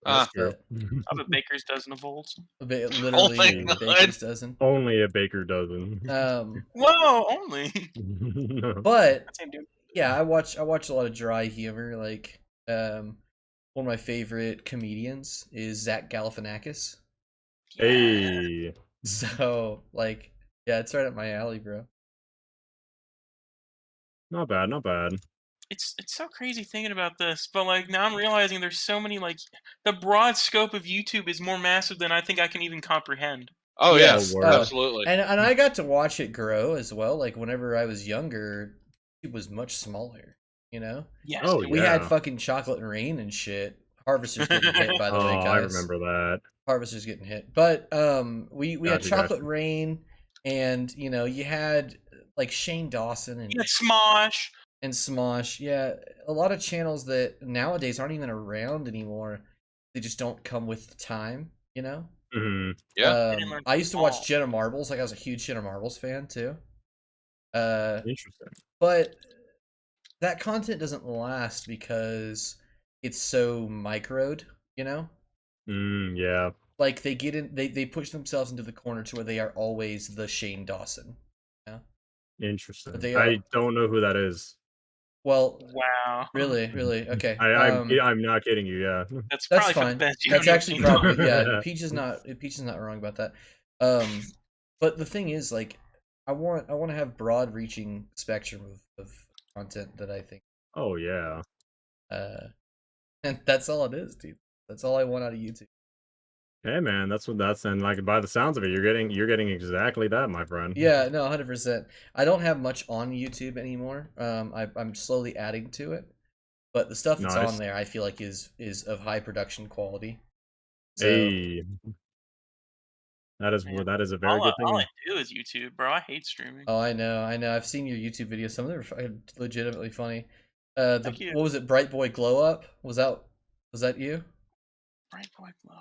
That's true. I have a baker's dozen of folds. Literally my a baker's dozen. Only a baker dozen. Whoa, only. But That's him, dude. yeah, I watch a lot of dry humor. Like one of my favorite comedians is Zach Galifianakis. Hey. So like, yeah, it's right up my alley, bro. Not bad, not bad. It's so crazy thinking about this, but like now I'm realizing there's so many like the broad scope of YouTube is more massive than I think I can even comprehend. Oh Yes, yes, oh, absolutely. And I got to watch it grow as well. Like whenever I was younger, it was much smaller. Yes. Oh, We had yeah. fucking Chocolate and Rain and shit. Harvester's getting hit, by the way, Oh, guys. I remember that. Harvester's getting hit, but we had Gotcha, Chocolate gotcha. and Rain, and you had like Shane Dawson and Yeah, Smosh. Smosh. Yeah, a lot of channels that nowadays aren't even around anymore. They just don't come with the time. Mhm. Yeah. didn't learn I used to from watch all. Jenna Marbles. Like I was a huge Jenna Marbles fan too. Interesting. But that content doesn't last because it's so microed. Yeah. Like they get in, they push themselves into the corner to where they are always the Shane Dawson. Interesting. But they are. I don't know who that is. Well, Wow. really, okay. I'm not kidding you, yeah. That's That's probably for the fine. best. You That's don't know actually Shane probably Dawson. Peach is not wrong about that. But the thing is, like, I want to have broad reaching spectrum of content that I think. Oh yeah. And that's all it is, dude. That's all I want out of YouTube. Hey man, and like by the sounds of it, you're getting exactly that, my friend. Yeah, no, 100%. I don't have much on YouTube anymore. I'm slowly adding to it, but the stuff that's Nice. on there, I feel like is of high production quality. So, Hey. That is Man, a very good All I thing. do is YouTube, bro. I hate streaming. oh, I know. I've seen your YouTube videos. Some of them are legitimately funny. Thank you. What was it? Bright Boy Glow Up? Was that you? Bright Boy Glow.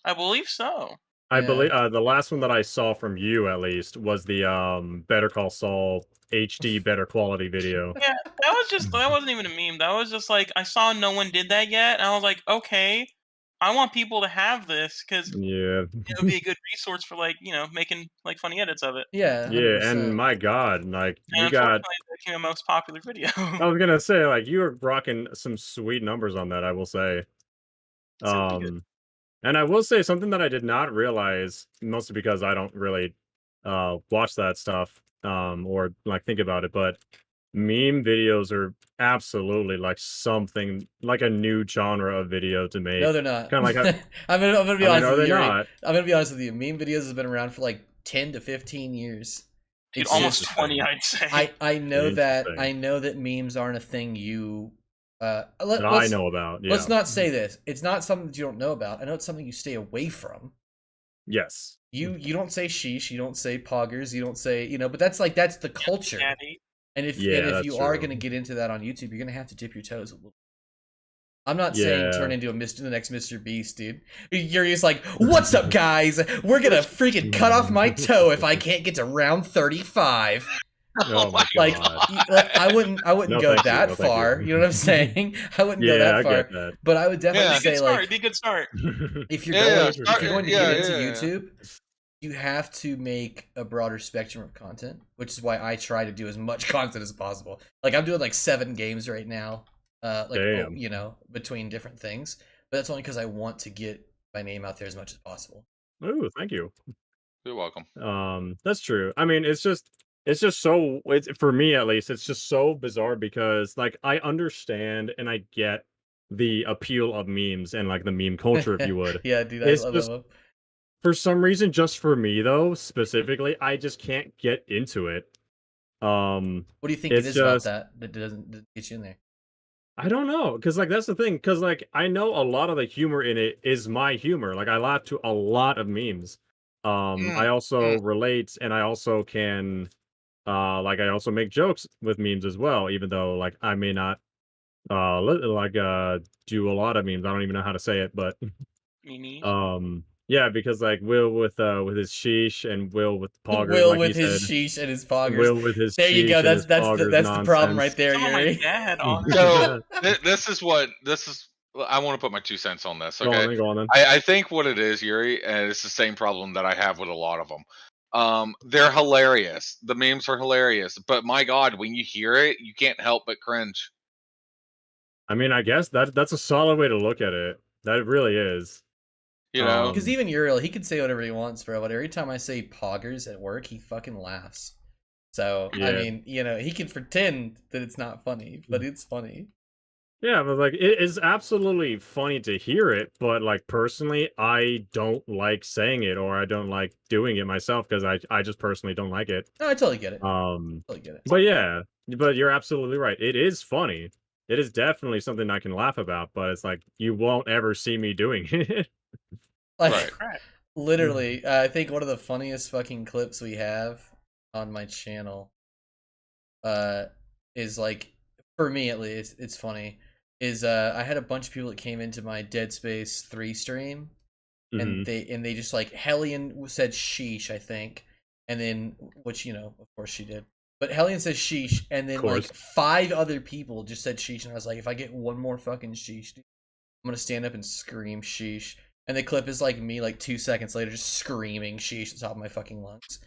I believe so. I Yeah. believe the last one that I saw from you at least was the Better Call Saul HD better quality video. Yeah, that wasn't even a meme. That was just like I saw no one did that yet, and I was like, okay, I want people to have this because Yeah. it would be a good resource for like making like funny edits of it. Yeah. Yeah, 100%. and my god, like And you got unfortunately, it became the most popular video. I was gonna say, like, you were rocking some sweet numbers on that, I will say. So it'd be good. And I will say something that I did not realize, mostly because I don't really watch that stuff or like think about it, but meme videos are absolutely like something like a new genre of video to make. No, they're not. Kind of like I'm gonna be I mean, honest are with they you. not? I'm gonna be honest with you. Meme videos have been around for like 10 to 15 years. Dude, It's almost just- 20, I'd say. I know that Interesting. memes aren't a thing you That I know about. Yeah. let's not say this. It's not something that you don't know about. I know it's something you stay away from. Yes. You don't say sheesh, you don't say poggers, you don't say, you know, but that's the culture. Daddy. And Yeah, if that's you are true. going to get into that on YouTube, you're going to have to dip your toes a little. I'm not saying Yeah. turn into the next Mr. Beast, dude. You're just like, what's up, guys? We're gonna freaking cut off my toe if I can't get to round 35. Oh my Like, god. I wouldn't No, go thank you. that No, thank far. you. You know what I'm saying? I wouldn't go Yeah, that I far. get that. But I would definitely Yeah. Be a good say, start. like, Be a good start. if you're Yeah, going to yeah, get into yeah. YouTube, you have to make a broader spectrum of content, which is why I try to do as much content as possible. Like, I'm doing like 7 games right now, Damn. you know, between different things. But that's only because I want to get my name out there as much as possible. Ooh, thank you. You're welcome. That's true. I mean, it's just so it's for me at least, it's just so bizarre because like I understand and I get the appeal of memes and like the meme culture, if you would. Yeah, dude, It's I just love them. for some reason, just for me though, specifically, I just can't get into it. What do you think it It's is about just that doesn't get you in there? I don't know, cause like that's the thing, cause like I know a lot of the humor in it is my humor. Like I laugh to a lot of memes. I Mm, also mm. relate, and I also can like I also make jokes with memes as well, even though like I may not do a lot of memes. I don't even know how to say it, but Meanies. yeah, because like Will with his sheesh and Will with poggers, Will like he with his said, sheesh and his poggers. Will with his There you go. sheesh and his poggers That's the problem right nonsense. there, Some of my Yuri. dad on. So this is what this is. I want to put my 2 cents on this. Go on Okay, then, go on then. I think what it is, Yuri, and it's the same problem that I have with a lot of them. They're hilarious. The memes are hilarious, but my God, when you hear it, you can't help but cringe. I mean, I guess that's a solid way to look at it. That really is. You know, Because even Uriel, he can say whatever he wants, bro. But every time I say poggers at work, he fucking laughs. So I Yeah. mean, you know, he can pretend that it's not funny, but it's funny. Yeah, but like it is absolutely funny to hear it, but like personally, I don't like saying it or I don't like doing it myself because I just personally don't like it. No, I totally get it. Um, Totally get it. but yeah, but you're absolutely right. It is funny. It is definitely something I can laugh about, but it's like you won't ever see me doing it. Like, Right. Crap. literally, I think one of the funniest fucking clips we have on my channel, is like, for me at least, it's funny. Is I had a bunch of people that came into my Dead Space 3 stream, and Mhm. they just like Hellion said sheesh, I think, and then which, you know, of course she did. But Hellion says sheesh, and then like course. 5 other people just said sheesh, and I was like, if I get one more fucking sheesh, dude, I'm gonna stand up and scream sheesh. And the clip is like me like 2 seconds later just screaming sheesh at the top of my fucking lungs.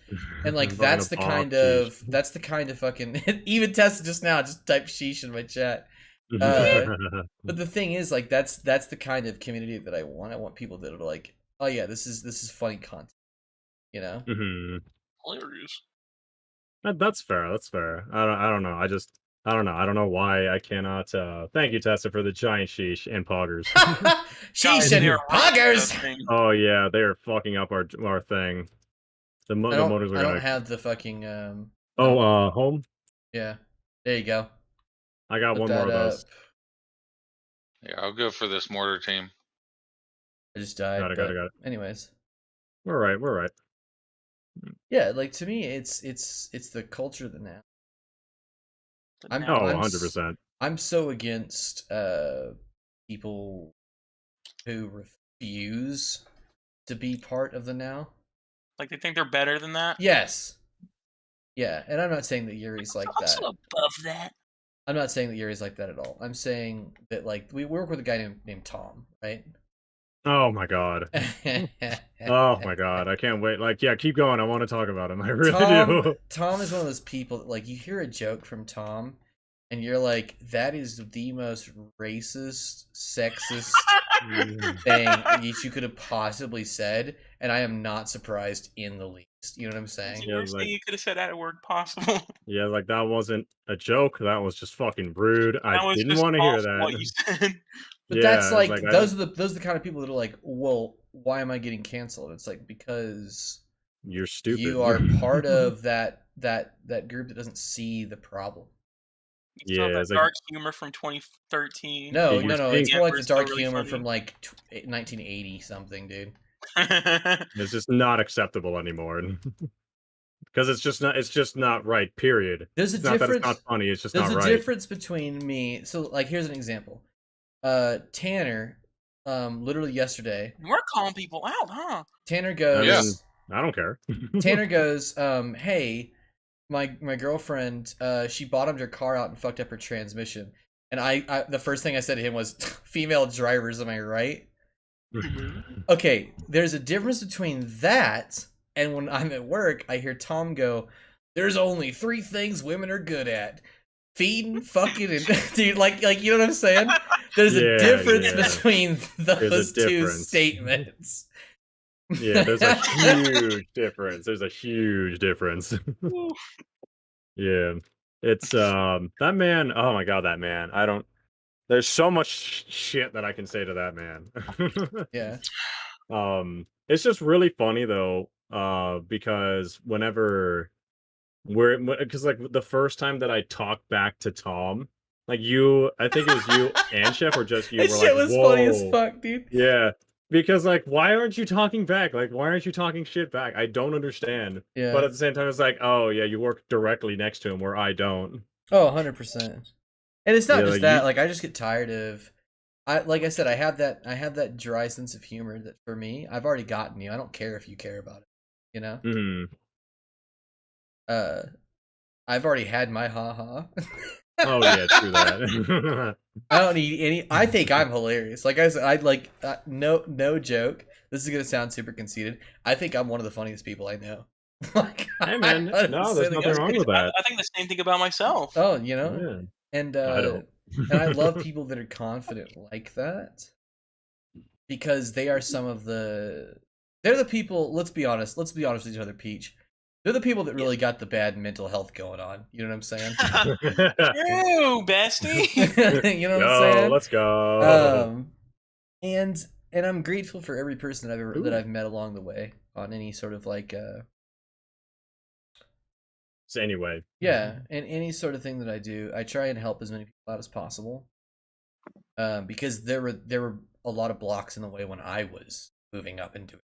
And like Fucking that's the pop, kind sheesh. of fucking even Tessa just now just typed sheesh in my chat. But the thing is, like, that's the kind of community that I want. I want people that are like, oh yeah, this is funny content, you know? Mhm. Hilarious. That's fair. That's fair. I don't know. I don't know. I don't know why I cannot. Thank you, Tessa, for the giant sheesh and poggers. Sheesh Guys, and they are wrecking poggers. that thing. Oh yeah, they are fucking up our thing. The motors are I don't gonna. have the fucking Oh, home. yeah. There you go. I got Put one more that of up. those. Yeah, I'll go for this mortar team. I just died. Got it. But Got it. anyways, We're right. We're right. yeah. Like to me, it's the culture of the now. The I'm now- Oh, I'm 100%. I'm so against people who refuse to be part of the now. Like they think they're better than that. Yes. Yeah, and I'm not saying that Yuri's like I'm that. so above that. I'm not saying that Yuri's like that at all. I'm saying that like we work with a guy named Tom, right? Oh my god. Oh my god. I can't wait. Like, yeah, keep going. I want to talk about him. I really do. Tom is one of those people that, like, you hear a joke from Tom and you're like, that is the most racist, sexist thing that you could have possibly said, and I am not surprised in the least. You know what I'm It's saying? the Yeah, worst like- thing you could have said at a word possible. Yeah, like that wasn't a joke. That was just fucking rude. I That was didn't just want to hear awful what that. you said. But Yeah, that's it's like, like, those are the kind of people that are like, well, why am I getting canceled? It's like, because You're stupid. you are part of that group that doesn't see the problem. You still have Yeah, that it's like- dark humor from 2013. No, Yeah, no, you're no. It's seeing- more like the It's still dark really humor funny. from like 1980 something, dude. It's just not acceptable anymore. Because it's just not right, period. There's a It's not that it's not difference. funny, it's just There's not a right. difference between me. So, like, here's an example. Tanner, literally yesterday, We're calling people out, huh? Tanner I goes. mean, I don't care. Tanner goes, hey, my girlfriend, she bottomed her car out and fucked up her transmission. And I the first thing I said to him was, female drivers, am I right? Okay, there's a difference between that and when I'm at work, I hear Tom go, there's only 3 things women are good at. Feeding, fucking, and dude, like you know what I'm saying? There's a Yeah, difference yeah. between There's a those two difference. statements. Yeah, there's a huge difference. There's a huge difference. Yeah. It's that man, oh my god, that man. I don't there's so much shit that I can say to that man. Yeah. It's just really funny though, because whenever because like the first time that I talked back to Tom, like you, I think it was you and Chef, or just you That were shit like, was funny as whoa. fuck, dude. Yeah, because like, why aren't you talking back? Like, why aren't you talking shit back? I don't understand. Yeah. But at the same time, it's like, oh yeah, you work directly next to him where I don't. Oh, 100%. And it's not Yeah, just like that. you, Like, I just get tired of. Like I said, I have that dry sense of humor that for me, I've already gotten you. I don't care if you care about it. You know. mhm. Uh, I've already had my ha ha. Oh yeah, true that. I don't need any. I think I'm hilarious. Like I said, I like no joke. This is gonna sound super conceited. I think I'm one of the funniest people I know. Like, Hey man, no, there's nothing wrong with that. I think the same thing about myself. Oh, you know, Yeah, and I don't. and I love people that are confident like that because they are some of the. They're the people. Let's be honest. Let's be honest with each other, Peach. They're the people that really got the bad mental health going on. You know what I'm saying? True, bestie. You know what Yo, I'm saying? let's go. And I'm grateful for every person that Ooh. I've met along the way on any sort of like So anyway, yeah, and any sort of thing that I do, I try and help as many people out as possible. Because there were a lot of blocks in the way when I was moving up into it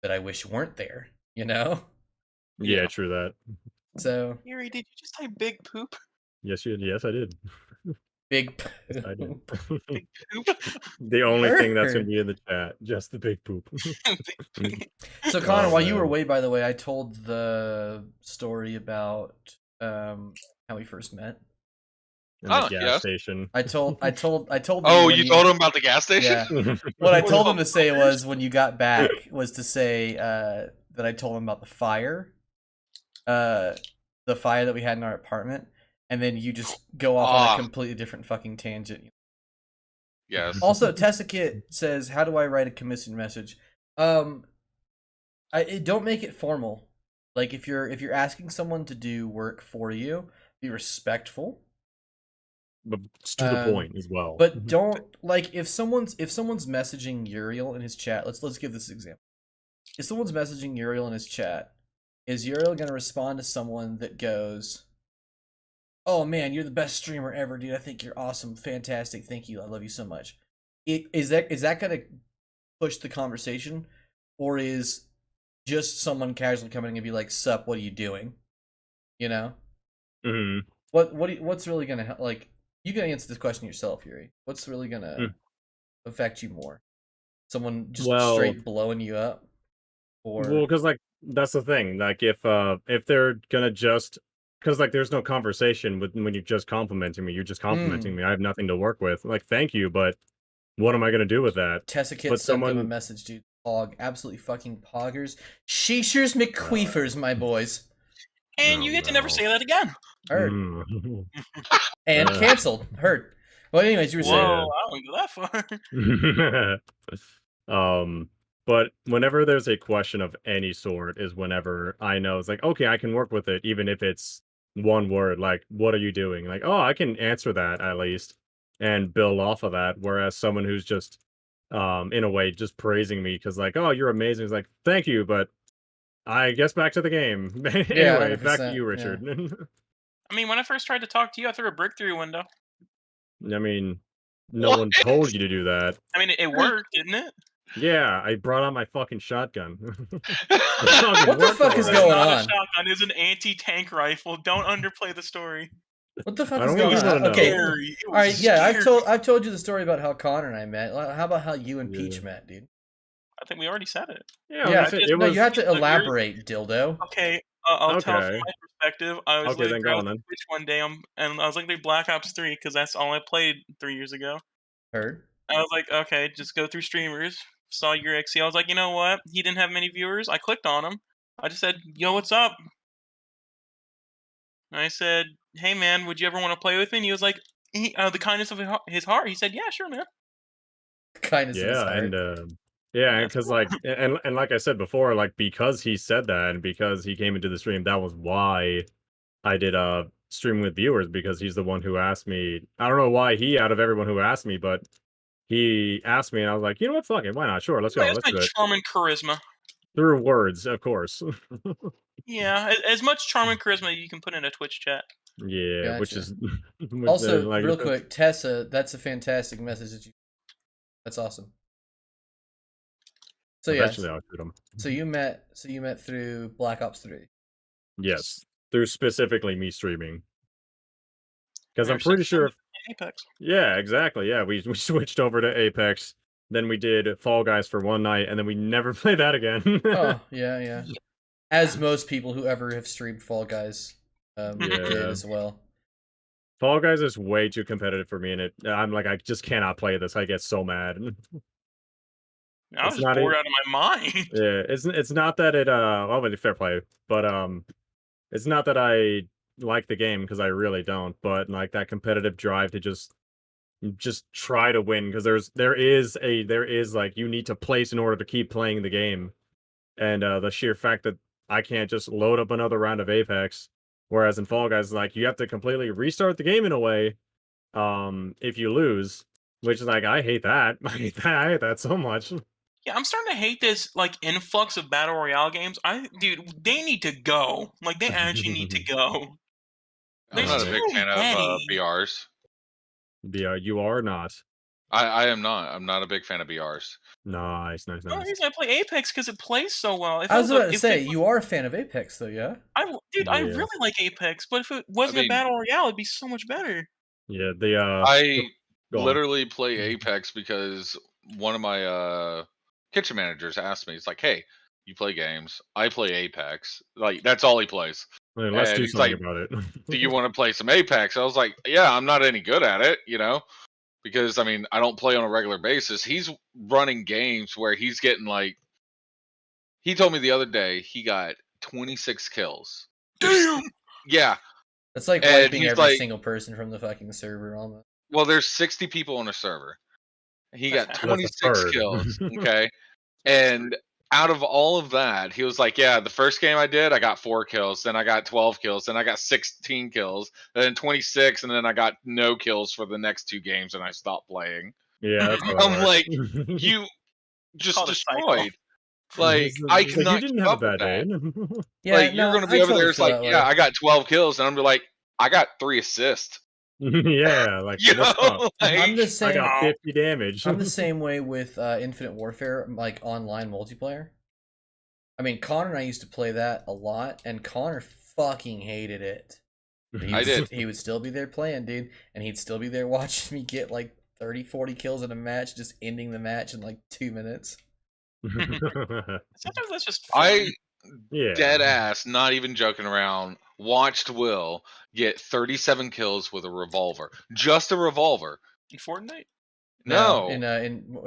that I wish weren't there, you know? yeah, Yeah. true that. So Yuri, did you just say big poop? Yes, yes, I did. big Yes, I did. Big poop. The only thing that's gonna Word. be in the chat, just the big poop. So Connor, Oh, while you were man. away, by the way, I told the story about how we first met. In the Oh, gas yeah. station. I told them Oh, when you told him about the gas station? Yeah. What I told him to say Fuckers. was when you got back was to say that I told him about the fire that we had in our apartment, and then you just go off on a completely different fucking tangent. Yes. Also, Tessakit says, "How do I write a commission message?" Don't make it formal. Like if you're asking someone to do work for you, be respectful. But it's to the point as well. But don't like if someone's messaging Uriel in his chat. Let's give this example. If someone's messaging Uriel in his chat, is Uriel gonna respond to someone that goes, "Oh man, you're the best streamer ever, dude. I think you're awesome, fantastic. Thank you. I love you so much." Is that gonna push the conversation, or is just someone casually coming and be like, "Sup, what are you doing?" You know? Mhm. What's really gonna like? You can answer this question yourself, Yuri. What's really gonna Mm. affect you more? Someone just Well, straight blowing you up, or because like that's the thing. Like if they're gonna just because like there's no conversation with when you're just complimenting me. You're just complimenting me. I have nothing to work with. Like thank you, but what am I gonna do with that? Tessakit But sent them a someone message, dude. Pog, absolutely fucking poggers, sheeshers, McQueefers, my boys. And Oh, you get to never no. say that again. Heard Mm. and canceled. Heard. Well, anyways, you were Whoa, saying. Yeah. I don't go that far. But whenever there's a question of any sort is whenever I know it's like, okay, I can work with it, even if it's one word, like, what are you doing? Like, oh, I can answer that at least and build off of that. Whereas someone who's just, in a way, just praising me because like, oh, you're amazing. It's like, thank you, but I guess back to the game. Yeah, Anyway, back to 100%. you, Yeah. Richard. I mean, when I first tried to talk to you, I threw a brick through your window. I mean, no one told you to do that. I mean, it worked, didn't it? Yeah, I brought out my fucking shotgun. What the fuck is It's going not a on? shotgun. It's an anti-tank rifle. Don't underplay the story. What the fuck I is don't going even on? wanna know. Okay, Scary. It all was right, yeah, scary. I've told you the story about how Connor and I met. How about how you and Peach Yeah. met, dude? I think we already said it. Yeah, Yeah, we said, it no, was you have to Look, elaborate, dildo. Okay, I'll tell from okay. my perspective. I was Okay, like, then go on browsing then. Twitch one day, and I was looking through Black Ops 3 because that's all I played 3 years ago. Heard. I was like, okay, just go through streamers. Saw your XC. I was like, you know what? He didn't have many viewers. I clicked on him. I just said, yo, what's up? And I said, hey man, would you ever want to play with me? And he was like, the kindness of his heart. He said, yeah, sure, man. Kindness of his Yeah, heart. and yeah, That's because cool. like, and like I said before, like because he said that, and because he came into the stream, that was why I did stream with viewers, because he's the one who asked me. I don't know why he, out of everyone who asked me, but he asked me, and I was like, you know what, fuck it, why not? Sure, let's go, That's let's my do it. charm and charisma. Through words, of course. Yeah, as much charm and charisma you can put in a Twitch chat. Yeah, which Gotcha. is which, Also, like, real quick, Tessa, that's a fantastic message that you. That's awesome. So yeah, eventually I'll shoot him. so you met through Black Ops 3. Yes, through specifically me streaming, because I'm Ever since pretty then, sure. we've been playing Apex. Yeah, exactly. Yeah, we switched over to Apex, then we did Fall Guys for one night, and then we never played that again. Oh, yeah, yeah. As most people who ever have streamed Fall Guys did Yeah. as well. Fall Guys is way too competitive for me, and I'm like, I just cannot play this. I get so mad. I was It's just not bored it. out of my mind. Yeah, it's not that it. Well, fair play, but it's not that I like the game, because I really don't. But like that competitive drive to just try to win, because there is like, you need to place in order to keep playing the game, and the sheer fact that I can't just load up another round of Apex, whereas in Fall Guys, like, you have to completely restart the game in a way, if you lose, which is like, I hate that. I hate that so much. Yeah, I'm starting to hate this like influx of battle royale games. Dude, they need to go. Like they actually need to go. I'm There's not a too big fan of many. BRs. You are not. I am not. I'm not a big fan of BRs. Nice, nice, The only nice. reason I play Apex because it plays so well. If I it was was about a, to if say, it, you are a fan of Apex, though, yeah? dude, I Yeah. really like Apex, but if it wasn't a mean- battle royale, it'd be so much better. Yeah, I go on. literally play Apex because one of my kitchen managers asked me, it's like, hey, you play games. I play Apex. Like, that's all he plays. Hey, let's And do he's something like, about it. do you want to play some Apex? I was like, yeah, I'm not any good at it, because I mean, I don't play on a regular basis. He's running games where he's getting like, he told me the other day he got 26 kills. Damn. Yeah. It's like And wiping he's every like, single person from the fucking server almost. well, there's 60 people on a server. He That's got half. That's a 26 third. kills. Okay. And out of all of that, he was like, yeah, the first game I did, I got 4 kills. Then I got 12 kills. Then I got 16 kills. Then 26. And then I got no kills for the next 2 games and I stopped playing. Yeah, that's how it I'm works. like, you just Called a cycle. destroyed. Like, It's I like, you cannot didn't keep have a up with bad day. that. Yeah, Like, no, you're going to be I over totally there. It's feel like, that way. yeah, I got 12 kills. And I'm like, I got 3 assists. Yeah, like, You what's up? know? Like, I'm the I same. got 50 damage. I'm the same way with Infinite Warfare, like online multiplayer. I mean, Connor and I used to play that a lot, and Connor fucking hated it. But I did. He would still be there playing, dude, and he'd still be there watching me get like 30, 40 kills in a match, just ending the match in like 2 minutes. Sometimes that's just fun. I Yeah. dead ass, not even joking around, watched Will get 37 kills with a revolver. Just a revolver. in Fortnite. No. in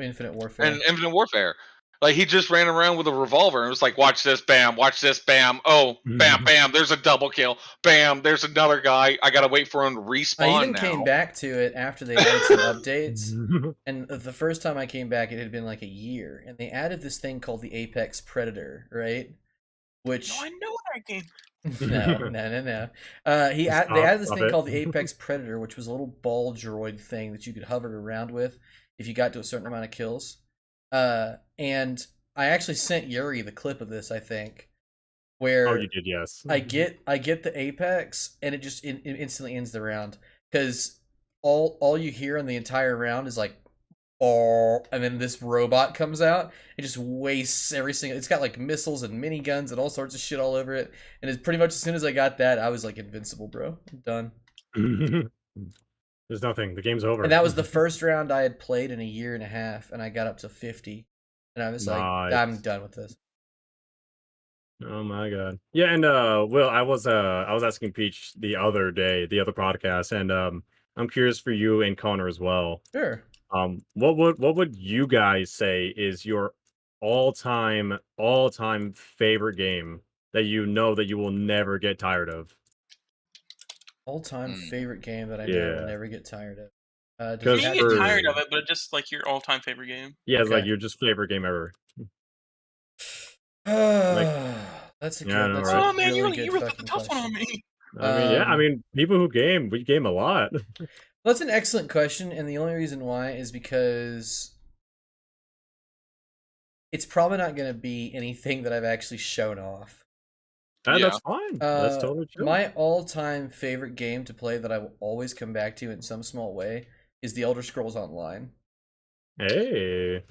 Infinite Warfare. And Infinite Warfare. Like, he just ran around with a revolver and was like, watch this, bam, watch this, bam. Oh, bam, bam, there's a double kill. Bam, there's another guy. I gotta wait for him to respawn I even now. came back to it after they added some updates. And the first time I came back, it had been like a year, and they added this thing called the Apex Predator, right? Which No, I know that game. no. They added this thing called the Apex Predator, which was a little ball droid thing that you could hover around with if you got to a certain amount of kills. And I actually sent Yuri the clip of this, I think, where Oh, you did, yes. I get the Apex, and it just it instantly ends the round because all you hear on the entire round is like and then this robot comes out. It just wastes every single. It's got like missiles and miniguns and all sorts of shit all over it. And it's pretty much as soon as I got that, I was like invincible, bro. I'm done. There's nothing. The game's over. And that was the first round I had played in a year and a half, and I got up to 50. And I was like, Nice. I'm done with this. Oh my god. Yeah, and Will, I was asking Peach the other day, the other podcast, and I'm curious for you and Connor as well. Sure. What would you guys say is your all-time favorite game that you know that you will never get tired of? All-time favorite game that I know Yeah. will never get tired of. You Does can it get have to- tired of it, but just like your all-time favorite game. Yeah, it's like Okay. your just favorite game ever. That's a good. Yeah, I know, That's right? a Oh man, really you good really put fucking the tough one on question. me. I mean, yeah, I mean, people who we game a lot. That's an excellent question, and the only reason why is because it's probably not going to be anything that I've actually shown off. Yeah. Yeah. That's fine. That's totally true. My all-time favorite game to play that I will always come back to in some small way is The Elder Scrolls Online. Hey.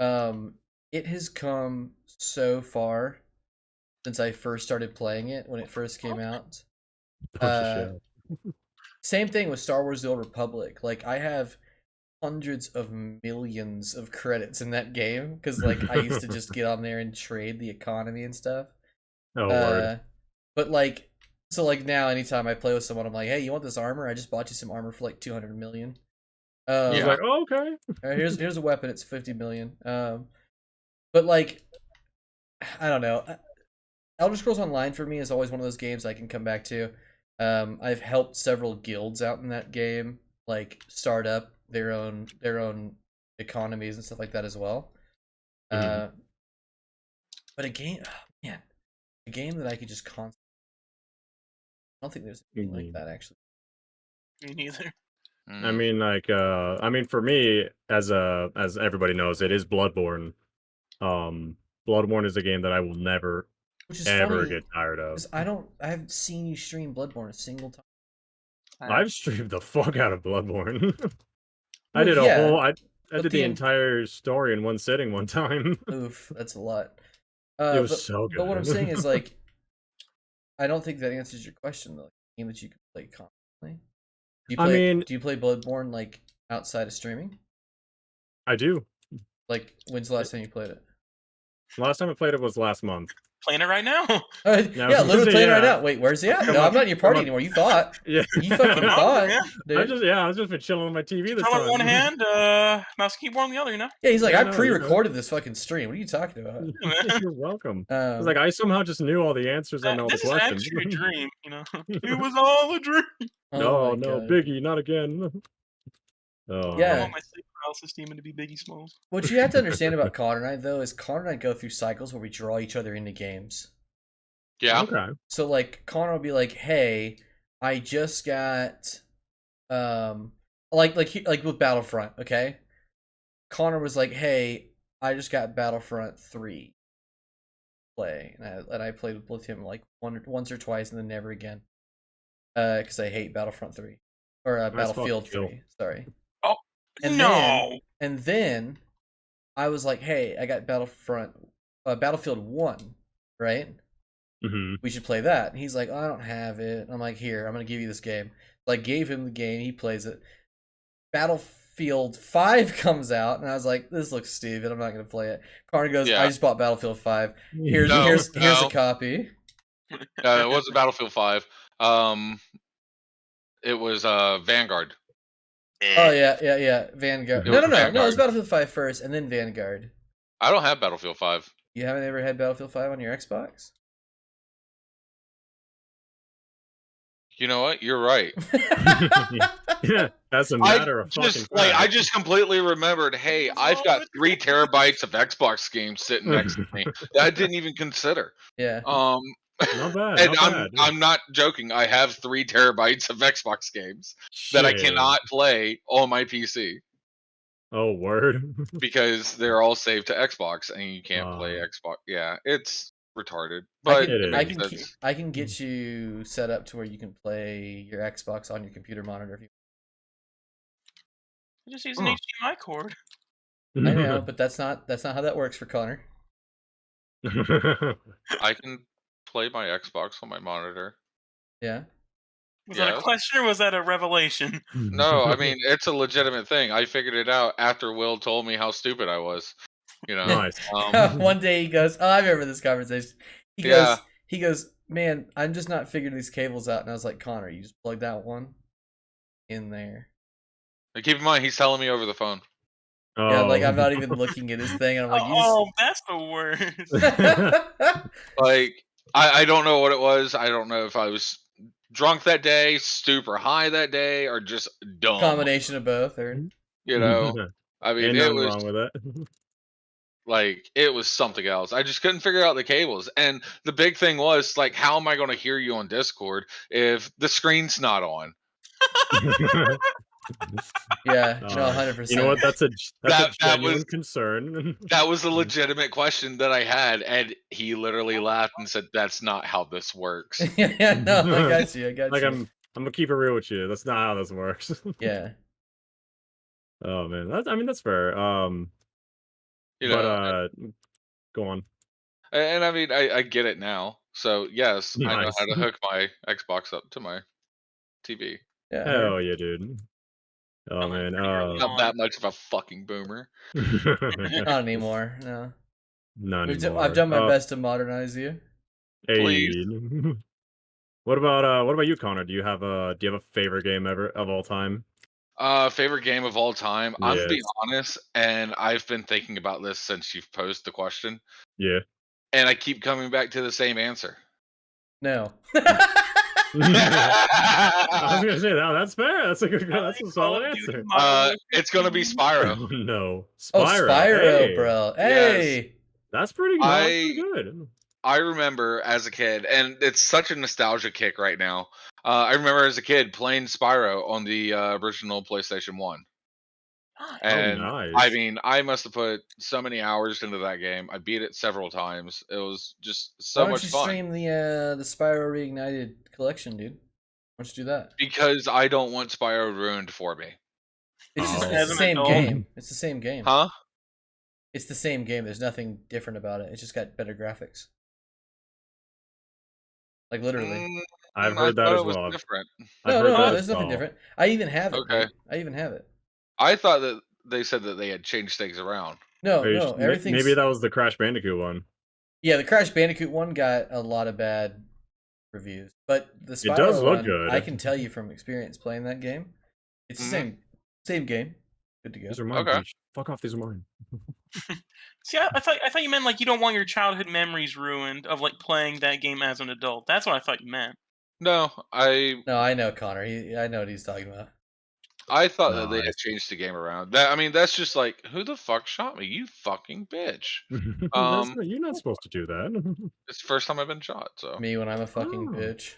It has come so far since I first started playing it when it first came out. Bunch of shit. Same thing with Star Wars: The Old Republic. Like, I have hundreds of millions of credits in that game because, like, I used to just get on there and trade the economy and stuff. Oh, word. But like, so like now, anytime I play with someone, I'm like, "Hey, you want this armor? I just bought you some armor for like 200 million." He's Yeah. like, oh, okay. Here's a weapon. It's 50 million. But like, I don't know. Elder Scrolls Online for me is always one of those games I can come back to. I've helped several guilds out in that game, like start up their own economies and stuff like that as well. Mhm. But a game, man, a game that I could just constantly. I don't think there's anything like that actually. Me neither. I mean, like, for me, as everybody knows, it is Bloodborne. Bloodborne is a game that I will never, Which is ever funny, get tired of. because I haven't seen you stream Bloodborne a single time. I've streamed the fuck out of Bloodborne. I Well, did yeah, a whole, I but did the the en- entire story in one sitting one time. Oof, that's a lot. It was but, so good. But what I'm saying is, like, I don't think that answers your question though. Like, a game that you can play constantly. Do you play Bloodborne like outside of streaming? I do. Like, when's the last time you played it? Last time I played it was last month. Playing it right now. Yeah, literally playing right now. Wait, where's he at? Come No, on, I'm not in your come party on. anymore. You thought. Yeah. You fucking thought. Yeah. Dude. I've just been chilling on my TV this Control time. in one hand, mouse and keyboard on the other, you know? Yeah, he's like, Yeah, I no, you're pre-recorded this fucking stream. What are you talking about? You're welcome. It's like Um, I somehow just knew all the answers and all the This is questions. actually a dream, you know? It was all a dream. No, my no, God. Biggie, not again. Oh, Yeah. I want my sleep paralysis demon to be Biggie Smalls. What you have to understand about Connor and I, though, is Connor and I go through cycles where we draw each other into games. Yeah. Okay. So, like, Connor will be like, "Hey, I just got, like with Battlefront, okay?" Connor was like, "Hey, I just got Battlefront 3 play," and I played with him like once or twice, and then never again, because I hate Battlefront 3 or Nice Battlefield fucking kill. 3. Sorry. Oh, And no! then I was like, "Hey, I got Battlefield 1, right? Mm-hmm. We should play that." And he's like, "Oh, I don't have it." I'm like, "Here, I'm gonna give you this game." So I gave him the game. He plays it. Battlefield 5 comes out, and I was like, "This looks stupid. I'm not gonna play it." Connor goes, Yeah. "I just bought Battlefield 5. Here's No, here's a no. copy." It wasn't Battlefield 5. It was Vanguard. Oh yeah, Vanguard. It No, was no, it was Vanguard. Battlefield 5 first, and then Vanguard. I don't have Battlefield 5. You haven't ever had Battlefield 5 on your Xbox? You know what? You're right. Yeah, that's a matter of fucking just fact. I just completely remembered. Hey, I've got 3 terabytes of Xbox games sitting next to me that I didn't even consider. Yeah. Not bad. And not bad. I'm not joking. I have 3 terabytes of Xbox games that I Shit. cannot play on my PC Oh, word. because they're all saved to Xbox, and you can't play Xbox. Yeah, it's retarded, but it makes sense. I can get you set up to where you can play your Xbox on your computer monitor if you. I just use an HDMI cord. I know, but that's not how that works for Connor. I can play my Xbox on my monitor. Yeah. Was that a Yes. question or was that a revelation? No, I mean it's a legitimate thing. I figured it out after Will told me how stupid I was. You know. Nice. One day he goes, "Oh, I remember this conversation." Yeah. He goes, "Man, I'm just not figuring these cables out." And I was like, "Connor, you just plug that one in there." And keep in mind, he's telling me over the phone. Yeah, like I'm Oh. not even looking at his thing, and I'm like, "You Oh, that's the worst. just." Like, I don't know what it was. I don't know if I was drunk that day, super high that day, or just dumb. Combination of both, or You know, I mean, Ain't it nothing was wrong with it. like it was something else. I just couldn't figure out the cables. And the big thing was like, how am I going to hear you on Discord if the screen's not on? yeah, no, 100%. You know what? That's a That genuine was concern. that was a legitimate question that I had, and he literally laughed and said, "That's not how this works." Yeah, no, I got you. Like I'm gonna keep it real with you. That's not how this works. Yeah. Oh man, that's fair. You But know, go on. and I mean, I get it now. So yes, I know Nice. how to hook my Xbox up to my TV. Yeah. Hell yeah, dude. Oh I'm like man. pretty early Not on. that much of a fucking boomer. Not anymore. No. Not I've anymore. done my best to modernize you. Please. Hey. What about you, Connor? Do you have a favorite game ever of all time? Favorite game of all time. I'm gonna be Yes. honest, and I've been thinking about this since you've posed the question, Yeah. and I keep coming back to the same answer. No. I was gonna say that. That's fair. That's a good. That's a Call solid of Duty answer. Modern Warfare It's gonna be 2. Spyro. No, Oh, Spyro. Spyro, Hey, bro. Yes. Hey. that's pretty. No, that's pretty good. I remember as a kid, and it's such a nostalgia kick right now. I remember as a kid playing Spyro on the original PlayStation 1. And I nice. mean, I must have put so many hours into that game. I beat it several times. It was just Why so don't much you fun. stream the Spyro Reignited collection, dude? Why don't you do that? Because I don't want Spyro ruined for me. It's just Oh. it's As the an same adult. game. It's the same game. Huh? It's the same game. There's nothing different about it. It's just got better graphics. Like literally. Mm, I've I heard that thought as it was well. different. I've No, heard no, that no. as There's nothing well. different. I even have it. Okay. Dude. I even have it. I thought that they said that they had changed things around. No, Are you no. sh- Everything's Maybe that was the Crash Bandicoot one. Yeah, the Crash Bandicoot one got a lot of bad reviews, but the Spyro does look one, good. I can tell you from experience playing that game, it's the Mhm. same game. Good to go. These are mine. Okay. Peach. Fuck off. These are mine. See, I thought you meant like you don't want your childhood memories ruined of like playing that game as an adult. That's what I thought you meant. No, No, I know Connor. I know what he's talking about. I thought that they Nice. had changed the game around. That I mean, that's just like, who the fuck shot me? You fucking bitch. You're not supposed to do that. It's the first time I've been shot, so. Me when I'm a fucking Oh. bitch.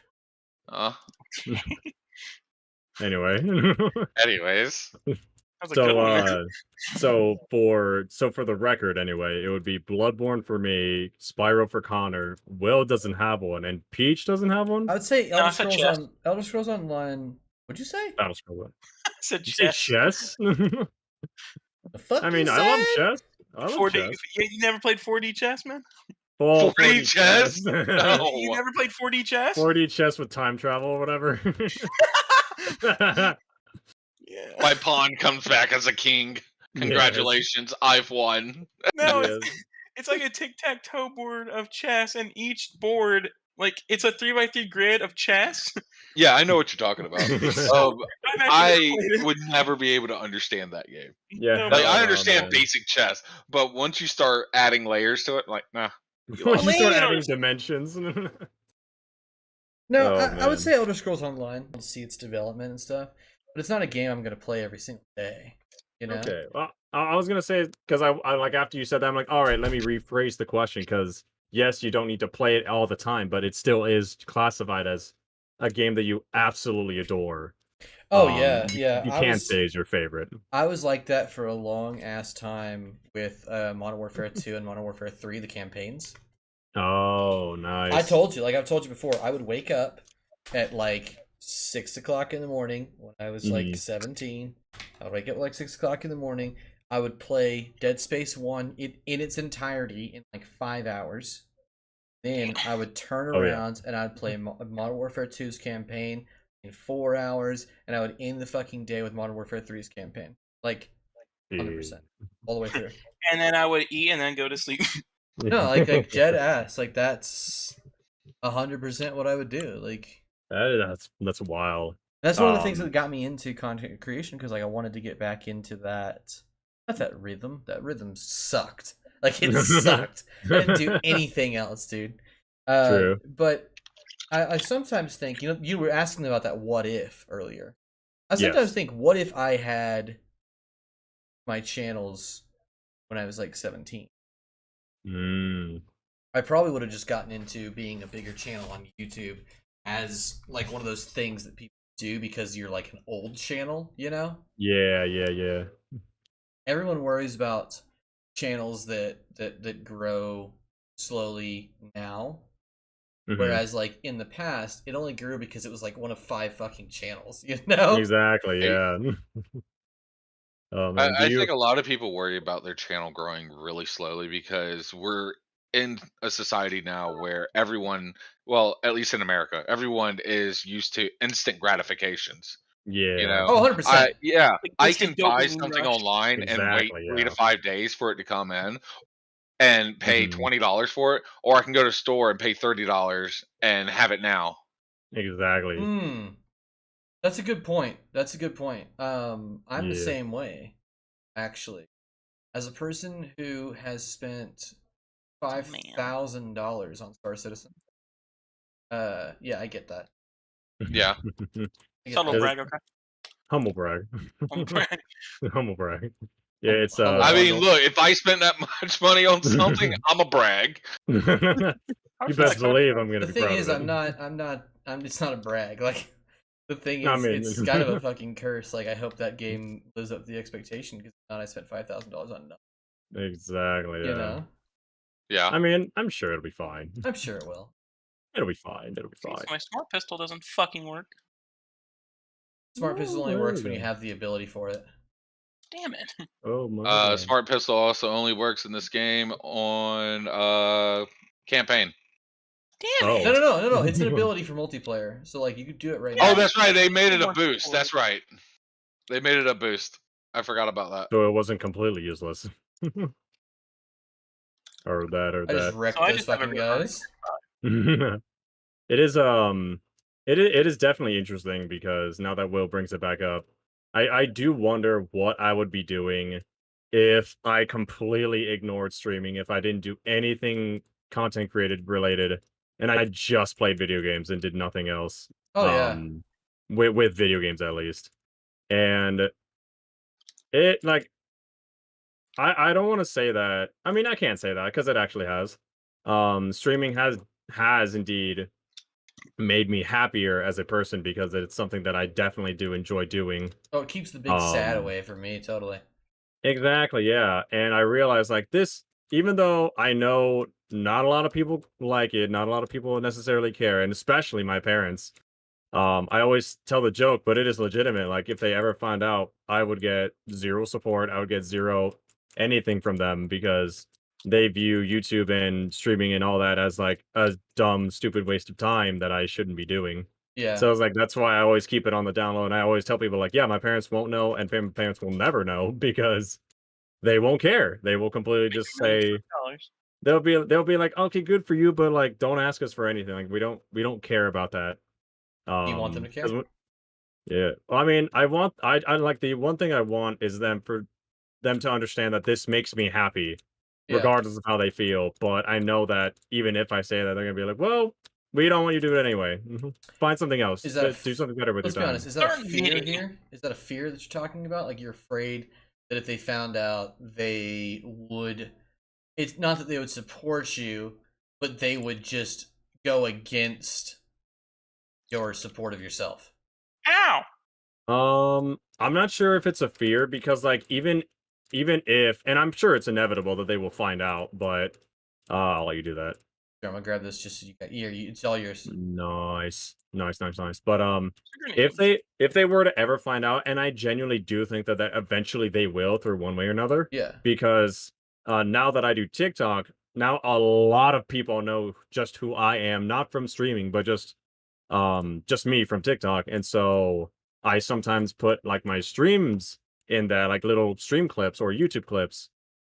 Anyway. Anyways, That's a good one. Man. So for the record, anyway, it would be Bloodborne for me, Spyro for Connor. Will doesn't have one, and Peach doesn't have one. I would say No, I said chess. Elder Scrolls Online. What'd you say? Battle Scroll. I said You say chess. chess? The fuck? I mean, you I love said? chess. I love 4D. chess. You never played 4D chess, man? Full 4D chess? No. You never played 4D chess? 4D chess with time travel or whatever. Yeah. My pawn comes back as a king. Congratulations, I've won. No, Yes. it's like a tic-tac-toe board of chess, and each board, like, it's a 3x3 grid of chess. Yeah, I know what you're talking about. I've actually I played it. would never be able to understand that game. Yeah. No, Like, I Oh, understand man. basic chess, but once you start adding layers to it, like, nah. Once you start Layers. adding dimensions. No, Oh, I would man. say Elder Scrolls Online to see its development and stuff, but it's not a game I'm gonna play every single day. You know? Okay. Well, I was gonna say because I like after you said that, I'm like, all right, let me rephrase the question because yes, you don't need to play it all the time, but it still is classified as a game that you absolutely adore. Oh yeah, yeah. You can't say is your favorite. I was like that for a long ass time with Modern Warfare 2 and Modern Warfare 3, the campaigns. Oh, nice. I told you, like I've told you before, I would wake up at like 6 o'clock in the morning when I was like 17. I would wake up at like 6 o'clock in the morning. I would play Dead Space 1 in its entirety in like 5 hours. Then I would turn Oh, yeah. around and I'd play Modern Warfare 2's campaign in 4 hours, and I would end the fucking day with Modern Warfare 3's campaign. Like, 100%. All the way through. And then I would eat and then go to sleep. No, like dead ass. Like, that's 100% what I would do. Like, that's wild. that's one of the things that got me into content creation, because like I wanted to get back into that. Not that rhythm. That rhythm sucked. Like, it sucked. I didn't do anything else, dude. True. But I sometimes think, you were asking about that what if earlier. I sometimes think, what if I had my channels when I was like 17? I probably would have just gotten into being a bigger channel on YouTube as like one of those things that people do because you're like an old channel, you know? Yeah. Everyone worries about channels that grow slowly now. Mhm. Whereas like in the past, it only grew because it was like one of 5 fucking channels, you know? Exactly, yeah. Oh man, I think a lot of people worry about their channel growing really slowly because we're in a society now where everyone, well, at least in America, everyone is used to instant gratifications. You yeah. know, Oh, 100%. Like I instant can buy dopamine something rush. online and wait Exactly, 3 to yeah. 5 days for it to come in and pay Mhm. $20 for it, or I can go to a store and pay $30 and have it now. Exactly. That's a good point. I'm the Yeah. same way, actually. As a person who has spent $5,000 on Star Citizen. Yeah, I get that. Yeah. I get Subtle that. brag, okay? Humble brag. Humble brag. Humble brag. Yeah, it's Humble I mean, bundle. look, if I spent that much money on something, I'm a brag. You best believe I'm The gonna be thing proud is, of it. it's not a brag. Like, the thing I is, mean- it's kind of a fucking curse. Like, I hope that game lives up to the expectation, because if not, I spent $5,000 on nothing. Exactly, You yeah. know? Yeah. I mean, I'm sure it'll be fine. I'm sure it will. It'll be fine. It'll be Okay, fine. so my smart pistol doesn't fucking work. Smart pistol only Oh, works there when we you go. have the ability for it. Damn it. Oh my god. Smart pistol also only works in this game on campaign. Damn Oh. it. No. It's an ability for multiplayer. So, like, you could do it right Oh, now. that's right. They made it a More boost. support. That's right. They made it a boost. I forgot about that. So it wasn't completely useless. or I just that. wrecked So I those just have fucking every guys. It is it is definitely interesting because now that Will brings it back up, I do wonder what I would be doing if I completely ignored streaming, if I didn't do anything content created related, and I just played video games and did nothing else. Oh, yeah. With video games at least. And it like I don't want to say that. I mean, I can't say that because it actually has. Streaming has indeed made me happier as a person because it's something that I definitely do enjoy doing. Oh, it keeps the big sad Um, away from me, totally. Exactly, yeah. And I realized like this, even though I know not a lot of people like it, not a lot of people necessarily care, and especially my parents. I always tell the joke, but it is legitimate. Like if they ever find out, I would get zero support. I would get zero anything from them because they view YouTube and streaming and all that as like a dumb, stupid waste of time that I shouldn't be doing. Yeah. So it's like that's why I always keep it on the down low, and I always tell people like, yeah, my parents won't know, and parents will never know because they won't care. They will completely just say $dollars. they'll be like, okay, good for you, but like don't ask us for anything. Like we don't care about that. Do you want them to care? Yeah. Well, I mean, I like the one thing I want is for them to understand that this makes me happy, Yeah. regardless of how they feel. But I know that even if I say that, they're gonna be like, "Well, we don't want you to do it anyway. Find something else. Is that Do something better with Let's your be time." honest. Is that a Start fear knitting. here? Is that a fear that you're talking about? Like, you're afraid that if they found out, they would. It's not that they would support you, but they would just go against your support of yourself. Ow! I'm not sure if it's a fear because like even if, and I'm sure it's inevitable that they will find out, but I'll let you do that. I'm gonna grab this just so you got here. It's all yours. Nice. But Grenades. if they were to ever find out, and I genuinely do think that eventually they will through one way or another, Yeah. because now that I do TikTok, now a lot of people know just who I am, not from streaming, but just me from TikTok. And so I sometimes put like my streams in that, like little stream clips or YouTube clips.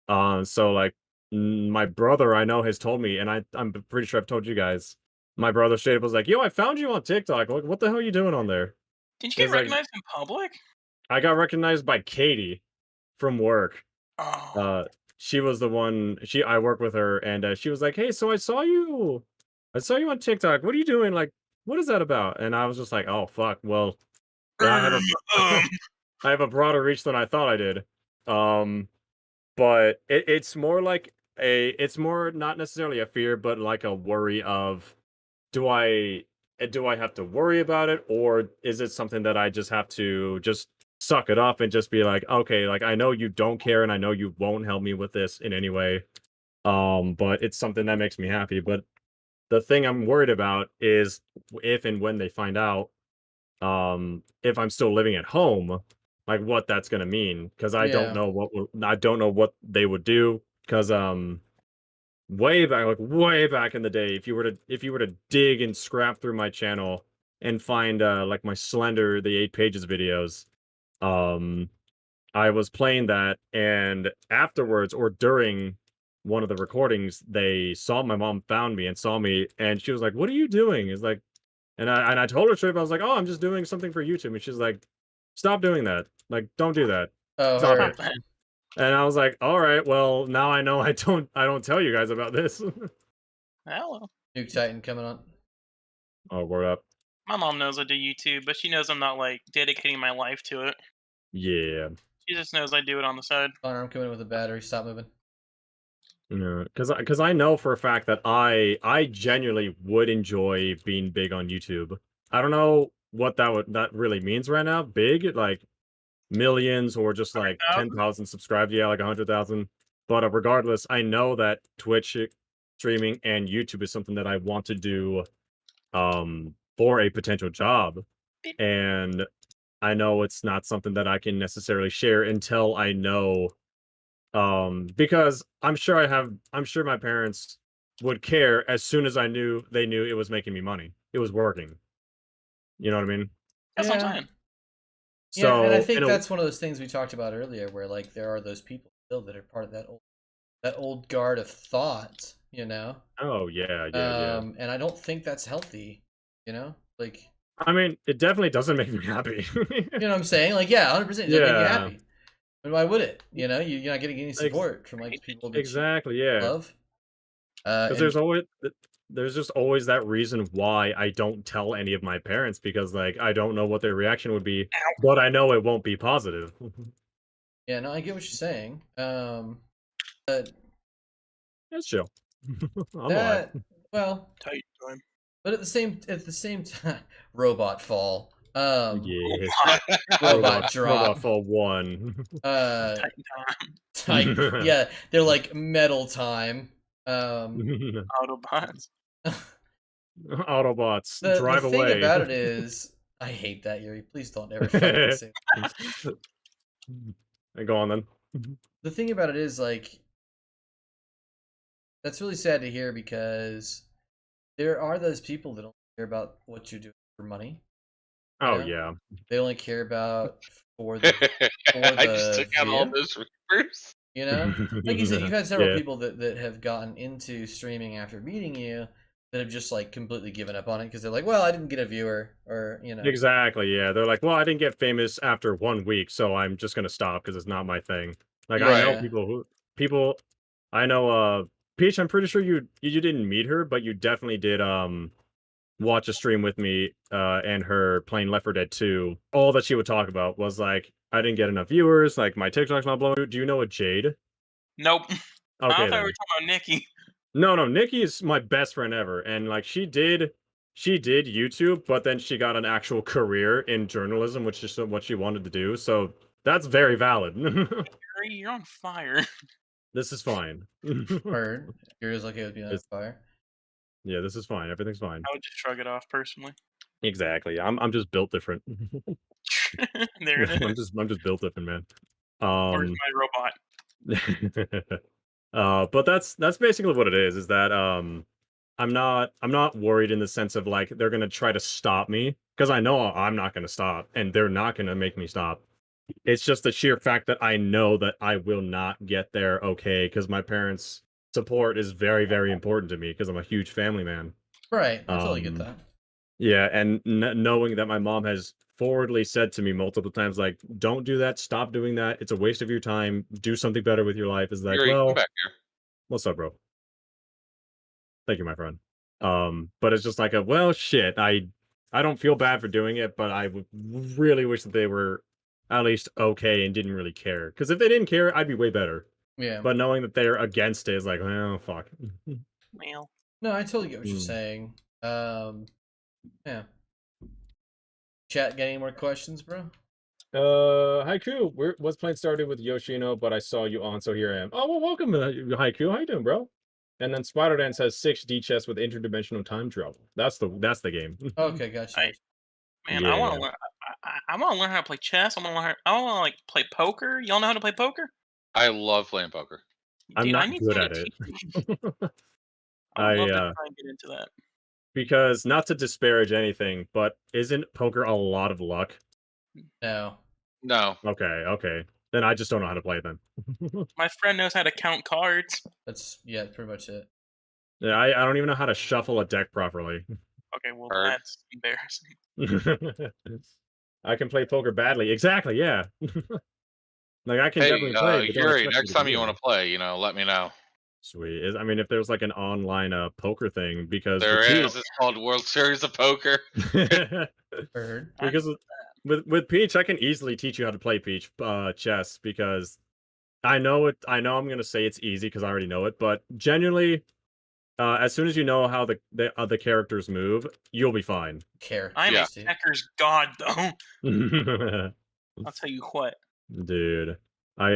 So like my brother I know has told me, and I'm pretty sure I've told you guys. My brother straight up was like, "Yo, I found you on TikTok. Like, what the hell are you doing on there?" Did you get It's like recognized in public? I got recognized by Katie from work. Oh. Uh, she was the one. I work with her, and she was like, "Hey, so I saw you on TikTok. What are you doing? Like, what is that about?" And I was just like, "Oh fuck. Well, yeah, I have a Um. I have a broader reach than I thought I did." Um, but it's more like it's more not necessarily a fear, but like a worry of do I do I have to worry about it, or is it something that I just have to just suck it up and just be like, okay, like I know you don't care and I know you won't help me with this in any way. But it's something that makes me happy. But the thing I'm worried about is if and when they find out, if I'm still living at home, like what that's gonna mean. Because Yeah. I don't know what they would do. Because way back in the day, if you were to dig and scrap through my channel and find like my Slender the 8 pages videos, um I was playing that, and afterwards or during one of the recordings, they saw my mom found me and saw me, and she was like, "What are you doing?" It's like, and I told her straight up, I was like, "Oh, I'm just doing something for YouTube," and she's like, "Stop doing that! Like, don't do that! Oh, Stop her. it!" And I was like, "All right, well, now I know I don't tell you guys about this." Hello. Nuke Titan coming on. Oh, word up! My mom knows I do YouTube, but she knows I'm not like dedicating my life to it. Yeah. She just knows I do it on the side. Connor, I'm coming in with a battery. Stop moving. Yeah, because I know for a fact that I genuinely would enjoy being big on YouTube. I don't know what that really means right now. Big, like millions or just like 100,000? 10,000 subscribed, yeah, like 100,000. But regardless, I know that Twitch streaming and YouTube is something that I want to do for a potential job. And I know it's not something that I can necessarily share until I know because I'm sure my parents would care as soon as they knew it was making me money. It was working. You know what I mean? That's what I'm Yeah. saying. Yeah, and I So, think that's one of those things we talked about earlier, where like there are those people still that are part of that old guard of thought, you know. oh yeah. And I don't think that's healthy, you know. Like, I mean, it definitely doesn't make me happy. you know what I'm saying? Like, yeah, 100%. Does that make you Yeah, happy? And why would it? You know, you're not getting any ex- support from like people that you exactly, yeah. love. Because And there's just always that reason why I don't tell any of my parents because like I don't know what their reaction would be, but I know it won't be positive. yeah, no, I get what you're saying. But That's chill. I'm alive. that, well, Tight time. but at the same time, robot fall. Yes. Robot drop. Robot Fall 1. Titan time. Type. Yeah, they're like metal time. Autobots. Autobots, The drive thing away. about it is, I hate that, Yuri. Please don't ever fucking say. Go on then. The thing about it is, like, that's really sad to hear because there are those people that don't care about what you're doing for money. Oh know? yeah. They only care about for the I just took out all view. those reapers. You know, like you said, you've had several Yeah. people that have gotten into streaming after meeting you that have just like completely given up on it because they're like, well, I didn't get a viewer, or you know. Exactly. Yeah. They're like, well, I didn't get famous after 1 week, so I'm just gonna stop because it's not my thing. Like I know Right. Yeah. people. I know. Peach. I'm pretty sure you didn't meet her, but you definitely did. Watch a stream with me and her playing Left 4 Dead 2. All that she would talk about was like, I didn't get enough viewers, like my TikTok's not blowing. Do you know a Jade? Nope. I Okay thought we then. were talking about Nikki. No, Nikki is my best friend ever, and like she did YouTube, but then she got an actual career in journalism, which is what she wanted to do. So that's very valid. Yuri, you're on fire. This is fine. Heard. Yuri's okay with being on It's- fire. Yeah, this is fine. Everything's fine. I would just shrug it off personally. Exactly. I'm just built different. There it I'm is. just built different, man. Where's my robot? But that's basically what it is that I'm not worried in the sense of like they're gonna try to stop me because I know I'm not gonna stop and they're not gonna make me stop. It's just the sheer fact that I know that I will not get there okay because my parents' support is very, very important to me because I'm a huge family man. Right. I totally get Um, that. Yeah, and knowing that my mom has forwardly said to me multiple times, like, "Don't do that. Stop doing that. It's a waste of your time. Do something better with your life." Is like, Yuri, come well, back here. what's up, bro? Thank you, my friend. But it's just like a well, shit. I don't feel bad for doing it, but I would really wish that they were at least okay and didn't really care. Because if they didn't care, I'd be way better. Yeah. But knowing that they're against it is like, oh fuck. Well, No, I totally get what you're Mm. saying. Yeah. Chat, got any more questions, bro? Haiku, what's playing started with Yoshino, but I saw you on, so here I am. Oh, well, welcome, Haiku. How you doing, bro? And then Spider Dance has 6D chess with interdimensional time travel. That's the game. Okay, gotcha. I- man, Yeah. I want to learn. I want to learn how to play chess. I want to learn. I want to like play poker. Y'all know how to play poker? I love playing poker. I'm Dude, I not need good someone at to it. teach me. I would love to try and get into that. Because not to disparage anything, but isn't poker a lot of luck? No. No, Okay. Then I just don't know how to play it then. My friend knows how to count cards. That's pretty much it. Yeah, I don't even know how to shuffle a deck properly. Okay, well Heard. that's embarrassing. I can play poker badly. Exactly, yeah. Like I can hey, definitely play, but don't Yuri, expect me next to time be you want good. to play, let me know. Sweet. I mean, if there's like an online poker thing, because There with is. It's called World Series of Poker. Heard. because with Peach, I can easily teach you how to play Peach chess because I know it. I know I'm gonna say it's easy because I already know it, but genuinely, as soon as you know how the other characters move, you'll be fine. I'm Yeah. a checker's god, though. I'll tell you what. Dude, I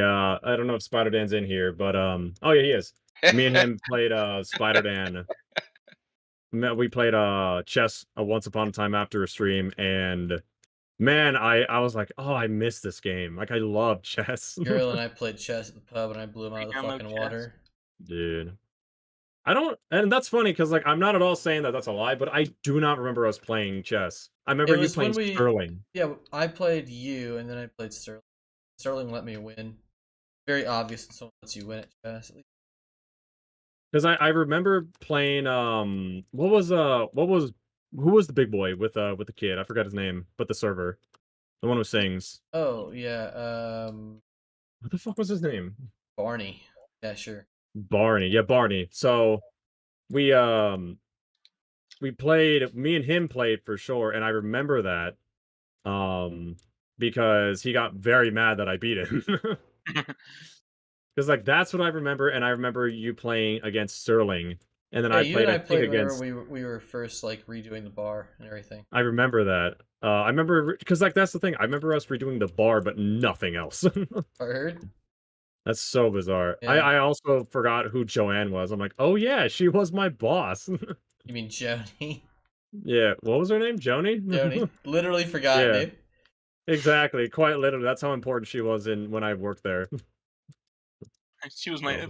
don't know if Spider Dan's in here, but oh yeah, he is. Me and him played Spider Dan. We played chess once upon a time after a stream, and man, I was like, oh, I miss this game. Like I love chess. Girl and I played chess at the pub and I blew him out of the Download fucking chess. water. Dude. I don't, and that's funny because like I'm not at all saying that that's a lie, but I do not remember us playing chess. I remember you was playing when we- Sterling. Yeah, I played you and then I played Sterling. Sterling let me win. Very obvious when someone lets you win at chess. At least. Because I remember playing who was the big boy with the kid? I forgot his name, but the server. The one who sings. Oh yeah, What the fuck was his name? Barney. Yeah, sure. Barney. Yeah, Barney. So we played, me and him played for sure, and I remember that because he got very mad that I beat him. Because like that's what I remember, and I remember you playing against Sterling, and then Yeah, I you played and I I think played whenever against. we were first like redoing the bar and everything. I remember that. I remember because like that's the thing. I remember us redoing the bar, but nothing else. I heard. That's so bizarre. Yeah. I also forgot who Joanne was. I'm like, oh yeah, she was my boss. You mean Joni? Yeah, what was her name? Joni? Joni. Literally forgot, Yeah. dude. Exactly, quite literally. That's how important she was in when I worked there. She was my Oh,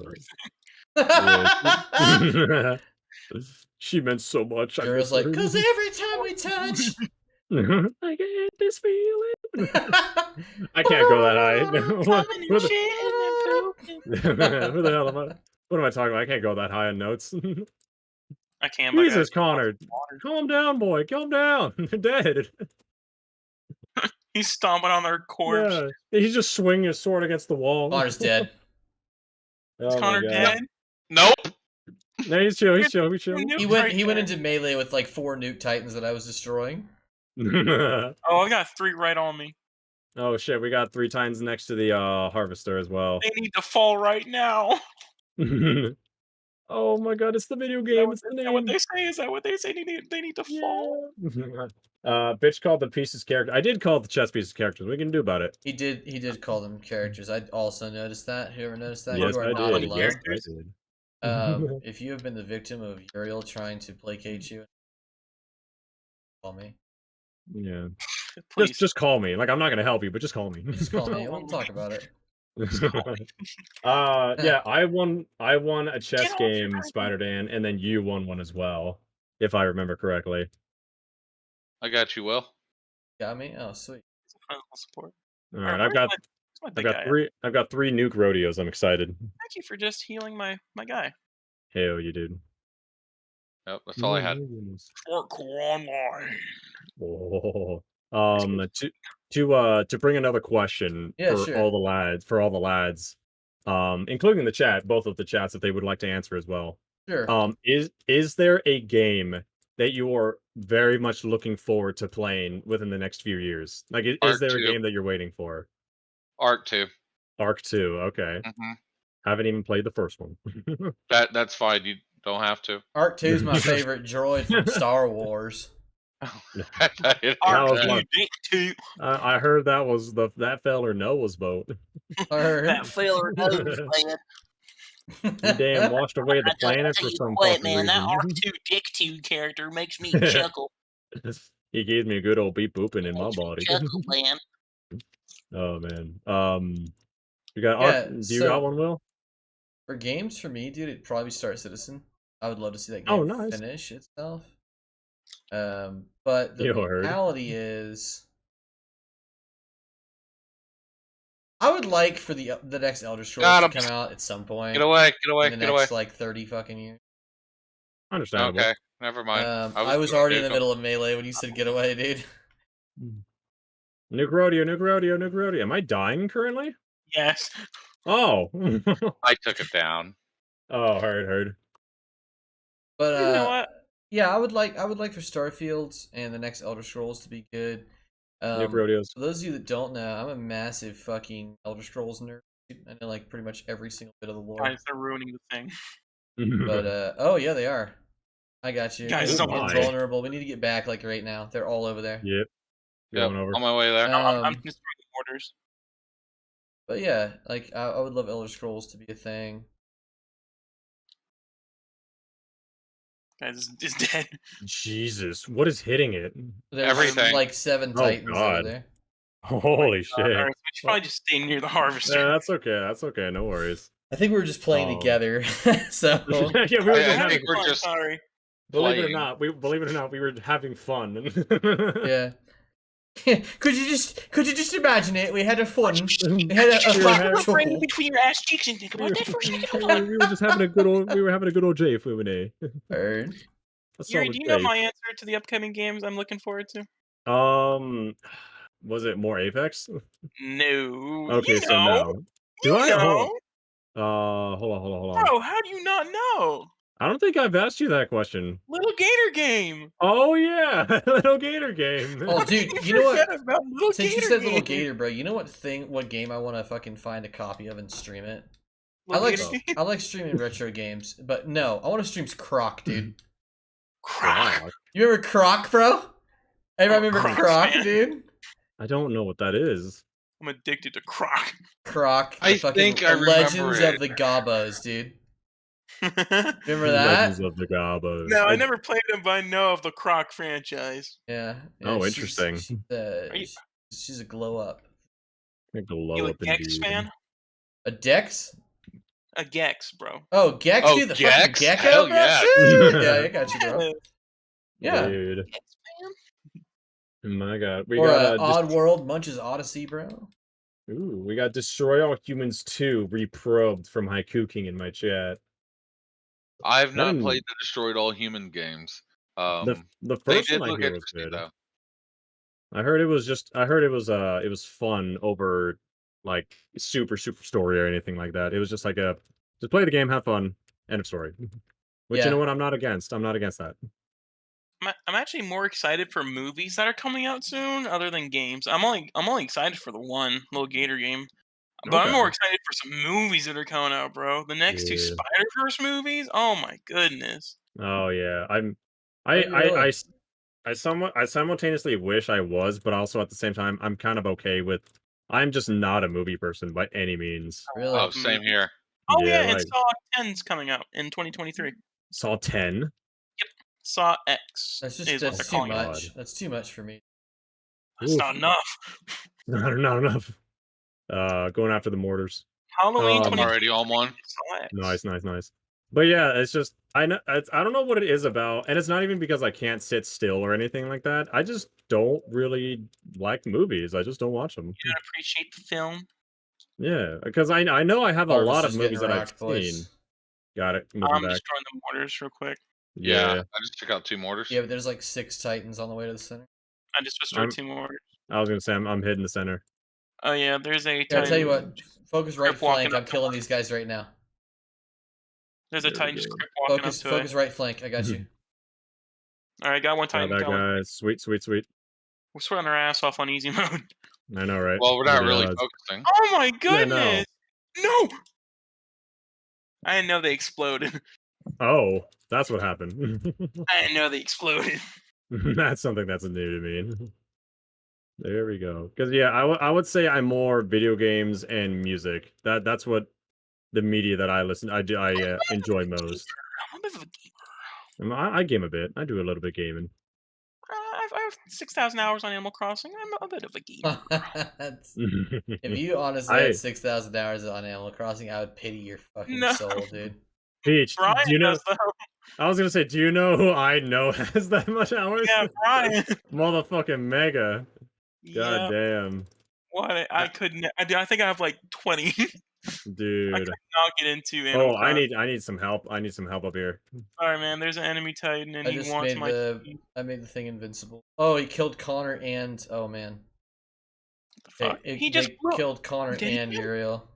everything. Yeah. She meant so much. I Girl's miss like, her. cause every time we touch. I get this feeling. I can't go that high. Who the hell am I? What am I talking about? I can't go that high on notes. I can. But Jesus, Connor, calm down, boy. Calm down. You're dead. He's stomping on their corpse. Yeah, he's just swinging his sword against the wall. Connor's dead. Is Oh my Connor God. dead? Nope. No, he's chill. He's chill. He's chill. He went into melee with like 4 nuke titans that I was destroying. Oh, I got 3 right on me. Oh shit, we got 3 times next to the harvester as well. They need to fall right now. Oh my God, it's the video game. It's the Is that name. what they say? Is that what they say? They need to fall. Bitch called the pieces character. I did call the chess pieces characters. What are you gonna do about it? He did call them characters. I also noticed that. Whoever noticed that, Yes, you are I not did. alone. Yes, I did. If you have been the victim of Uriel trying to placate you, call me. Yeah. Please. Just call me. Like I'm not gonna help you, but just call me. Just call me. We'll talk about it. Yeah, I won a chess Get off game, your- Spider Dan, and then you won one as well, if I remember correctly. I got you, Will. Got me? Oh, sweet. Final support. All Alright, right, I've got where's my big guy at? I've got 3 nuke rodeos. I'm excited. Thank you for just healing my guy. Hell, you did. Yep, that's all I had. Hardcore online. Oh. To bring another question Yeah, for sure. all the lads, including the chat, both of the chats if they would like to answer as well. Sure. Is there a game that you are very much looking forward to playing within the next few years? Like, is Arc there a 2. game that you're waiting for? Arc 2. Arc 2, okay. hmm Haven't even played the first one. That's fine. You don't have to. Arc 2 is my favorite droid from Star Wars. That Arc was 2, my- Dick 2. I heard that was that feller Noah's boat. That feller knows, man. You damn washed away the planet for some fucking man, that reason. R2 Dick 2 character makes me chuckle. He gave me a good old beep booping in my Makes me body. chuckle, man. Oh man. You got Yeah, do you got one, Will? For games, for me, dude, it'd probably be Star Citizen. I would love to see that Oh, game nice. finish itself. But the You heard. reality is, I would like for the next Elder Scrolls Got to him. come out at some point. Get away! Get away! In the Get away! next like 30 fucking years. Understandable. Okay, never mind. I was already in the middle of Melee when you said get away, dude. Nuke rodeo, nuke rodeo, nuke rodeo. Am I dying currently? Yes. Oh. I took it down. Oh, heard. But You know what? yeah, I would like for Starfield and the next Elder Scrolls to be good. Nuke rodeos. For those of you that don't know, I'm a massive fucking Elder Scrolls nerd. I know like pretty much every single bit of the lore. Guys, they're ruining the thing. But oh yeah, they are. I got you. Guys, It's someone- vulnerable. We need to get back like right now. They're all over there. Yep. Yep, Going over. on my way there. I'm just doing orders. But yeah, like I would love Elder Scrolls to be a thing. Guys, is dead. Jesus, what is hitting it? There's Everything. like 7 Oh, Titans over God. there. Holy shit. Alright, we should probably just stay near the harvester. Yeah, that's okay. That's okay. No worries. I think we were just playing Oh. together. So Yeah, we were I just having, think we're just sorry. believe it or playing. not, we were having fun. yeah. could you just imagine it? We had a fun. We had a We were fun having- chuckle. Right between your ass cheeks and think about that for a second. Hold on. we were just having a good old J for a day. Bird. Yuri, do you know my answer to the upcoming games I'm looking forward to? Was it more Apex? No. Okay, you so know. no. Do I? know. Hold on. Bro, how do you not know? I don't think I've asked you that question. Little Gator game. Oh yeah, Little Gator game. Oh, dude, you know what? Forget about Little Since you Gator said Little game. Gator, bro, you know what game I want to fucking find a copy of and stream it? Little I like Gator game? I like streaming retro games, but no, I want to stream Croc, dude. Croc. You remember Croc, bro? Everybody remember Crocs, Croc, man. dude? I don't know what that is. I'm addicted to Croc. Croc. I the fucking think I remember Legends it. of the Gabos, dude. no, Remember that? Legends of the Gabos. I never played him, but I know of the Croc franchise. Yeah. Oh, she's- interesting. you- she's a glow up. Glow You a up Gex indeed. fan? A Dex? A Gex, bro. Oh, Gex, Oh, dude, the Gex? fucking gecko, Hell bro. yeah. Shit. Yeah, I got you, bro. Yeah. Dude. Gex fan? My God. We Or got Odd World, Munch's Odyssey, bro. Ooh, we got Destroy All Humans 2 reprobed from Haiku King in my chat. I've not Mm. played the Destroyed All Human games. The They first did one I look hear was interesting good. though. I heard it was fun over like super story or anything like that. It was just like just play the game, have fun, end of story. Which Yeah. you know what, I'm not against that. I'm actually more excited for movies that are coming out soon, other than games. I'm only excited for the one Little Gator game, but I'm Okay. more excited for some movies that are coming out, bro. The next 2 Yeah. Spider-Verse movies. Oh my goodness. Oh yeah, Really? I simultaneously wish I was, but also at the same time I'm kind of okay with. I'm just not a movie person by any means. Really? Oh, same here. Oh Yeah, yeah, and like Saw 10's coming out in 2023. Saw 10. Saw X That's just is what they're that's too calling it. much. That's too much for me. That's not enough. Not enough. Going after the mortars. Halloween I'm 2023. already on one. Saw X. Nice. But yeah, it's just I don't know what it is about, and it's not even because I can't sit still or anything like that. I just don't really like movies. I just don't watch them. You don't appreciate the film. Yeah, because I know I have a Harvest lot of is getting movies that I've rocked, boys. seen. Got it. Moving I'm back. destroying the mortars real quick. Yeah, Yeah. I just took out 2 mortars. Yeah, but there's like 6 Titans on the way to the center. I just destroyed 2 mortars. I was gonna say I'm hitting the center. Oh yeah, there's a Here, I'll Titan. tell you what. Focus right Crip walking flank. I'm up killing to these guys right now. There's a There we Titan just go. crip walking Focus, up to focus it. right flank. I got you. All right, got one Got Titan. that Got one. guy. Sweet. We're sweating our ass off on easy mode. I know, right? Well, we're not What really odds? focusing. Oh my Yeah, no. goodness! No! I didn't know they exploded. Oh, that's what happened. I didn't know they exploded. That's something that's new to me. There we go. Because yeah, I would say I'm more video games and music. That's what the media that I enjoy most. I'm a bit of a gamer. I game a bit. I do a little bit gaming. I have 6,000 hours on Animal Crossing. I'm a bit of a gamer. If you honestly had 6,000 hours on Animal Crossing, I would pity your fucking No. soul, dude. Peach, Brian do you know? does though. I was gonna say, do you know who I know has that much hours? Yeah, Brian. Motherfucking mega. God Yeah. damn. What? I couldn't. I think I have like 20. Dude. I could not get into Animal Crossing. I need some help. I need some help up here. Sorry, man. There's an enemy Titan, and I he just wants made my. I made the thing invincible. Oh, he killed Connor and oh man, Fuck. He just blew- killed Connor Did he and kill- Uriel.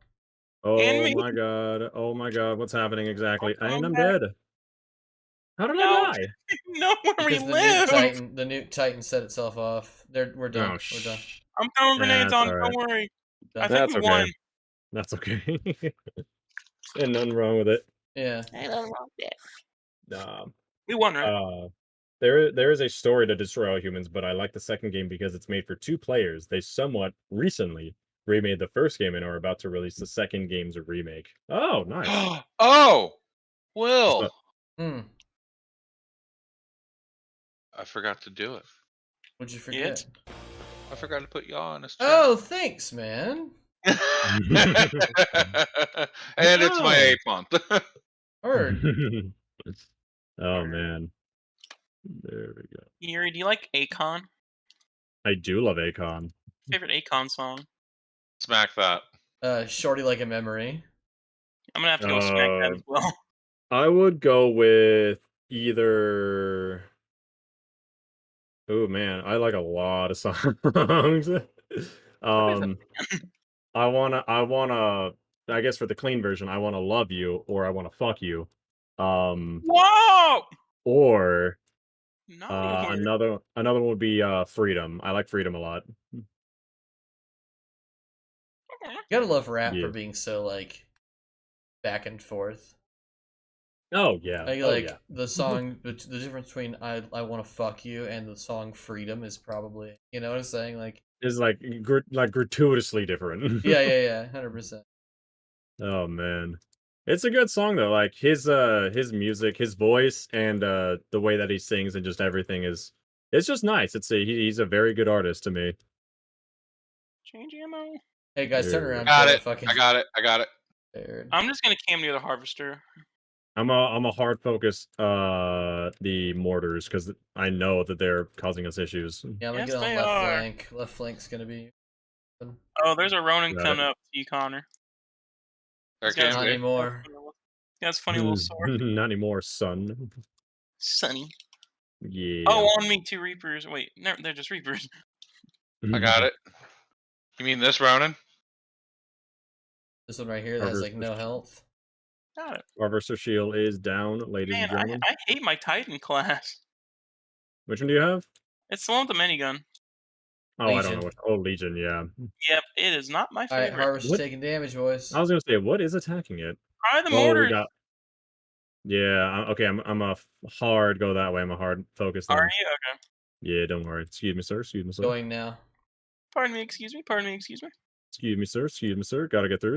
Oh my god. Oh my god. What's happening exactly? And I'm dead. How did I die? No, where we Because live. the nuke Titan set itself off. We're done. Oh, We're done. I'm throwing grenades That's on. all right. Don't worry. I Done. think we won. That's okay. And nothing wrong with it. Yeah. Ain't nothing wrong with that. Nah. We won, right? There is a story to Destroy All Humans, but I like the second game because it's made for 2 players. They somewhat recently remade the first game and are about to release the second game's remake. Oh, nice. Oh, Will. Hmm. I forgot to do it. What'd you forget? I forgot to put y'all on this chat. Oh, thanks, man. And it's my 8th month. Heard. Oh man. There we go. Yuri, do you like Akon? I do love Akon. Favorite Akon song? Smack that. Shorty like a memory. I'm gonna have to go smack that as well. I would go with either. Oh man, I like a lot of songs. I wanna. I guess for the clean version, I wanna love you or I wanna fuck you. Whoa! Or No. another one would be freedom. I like freedom a lot. You gotta love rap Yeah. for being so like back and forth. Oh yeah. Like the song, the difference between I want to fuck you and the song Freedom is probably, you know what I'm saying? Like Is like gratuitously different. yeah, 100%. Oh man, it's a good song though. Like his music, his voice, and the way that he sings and just everything it's just nice. He's a very good artist to me. Change ammo. Hey guys, turn There. around. Got kill it. the fucking I got it. bird. I'm just gonna cam near the harvester. I'm a hard focus the mortars because I know that they're causing us issues. Yeah, I'm gonna Yes, get on they left are. flank. Left flank's gonna be. Oh, there's a Ronin Got coming it. up to you, Connor. There He's got came Not me. anymore. He has funny little sword. Not anymore, son. Sunny. Yeah. Oh, on me, 2 Reapers. Wait, no, they're just Reapers. I got it. You mean this, Ronin? This one right here that has like no health. Got it. Harvester shield is down, ladies Man, and gentlemen. I hate my Titan class. Which one do you have? It's the one with the minigun. Oh, I Legion. don't know what. Oh, Legion, yeah. Yep, it is not my All right, favorite. Harvest What? taking damage, boys. I was gonna say, what is attacking it? Try the Oh, we mortars. got. Yeah, okay. I'm a hard go that way. I'm a hard focus. Are Then. you? Okay. Yeah, don't worry. Excuse me, sir. Excuse me, sir. Going now. Pardon me, excuse me. Pardon me, excuse me. Excuse me, sir. Excuse me, sir. Gotta get through.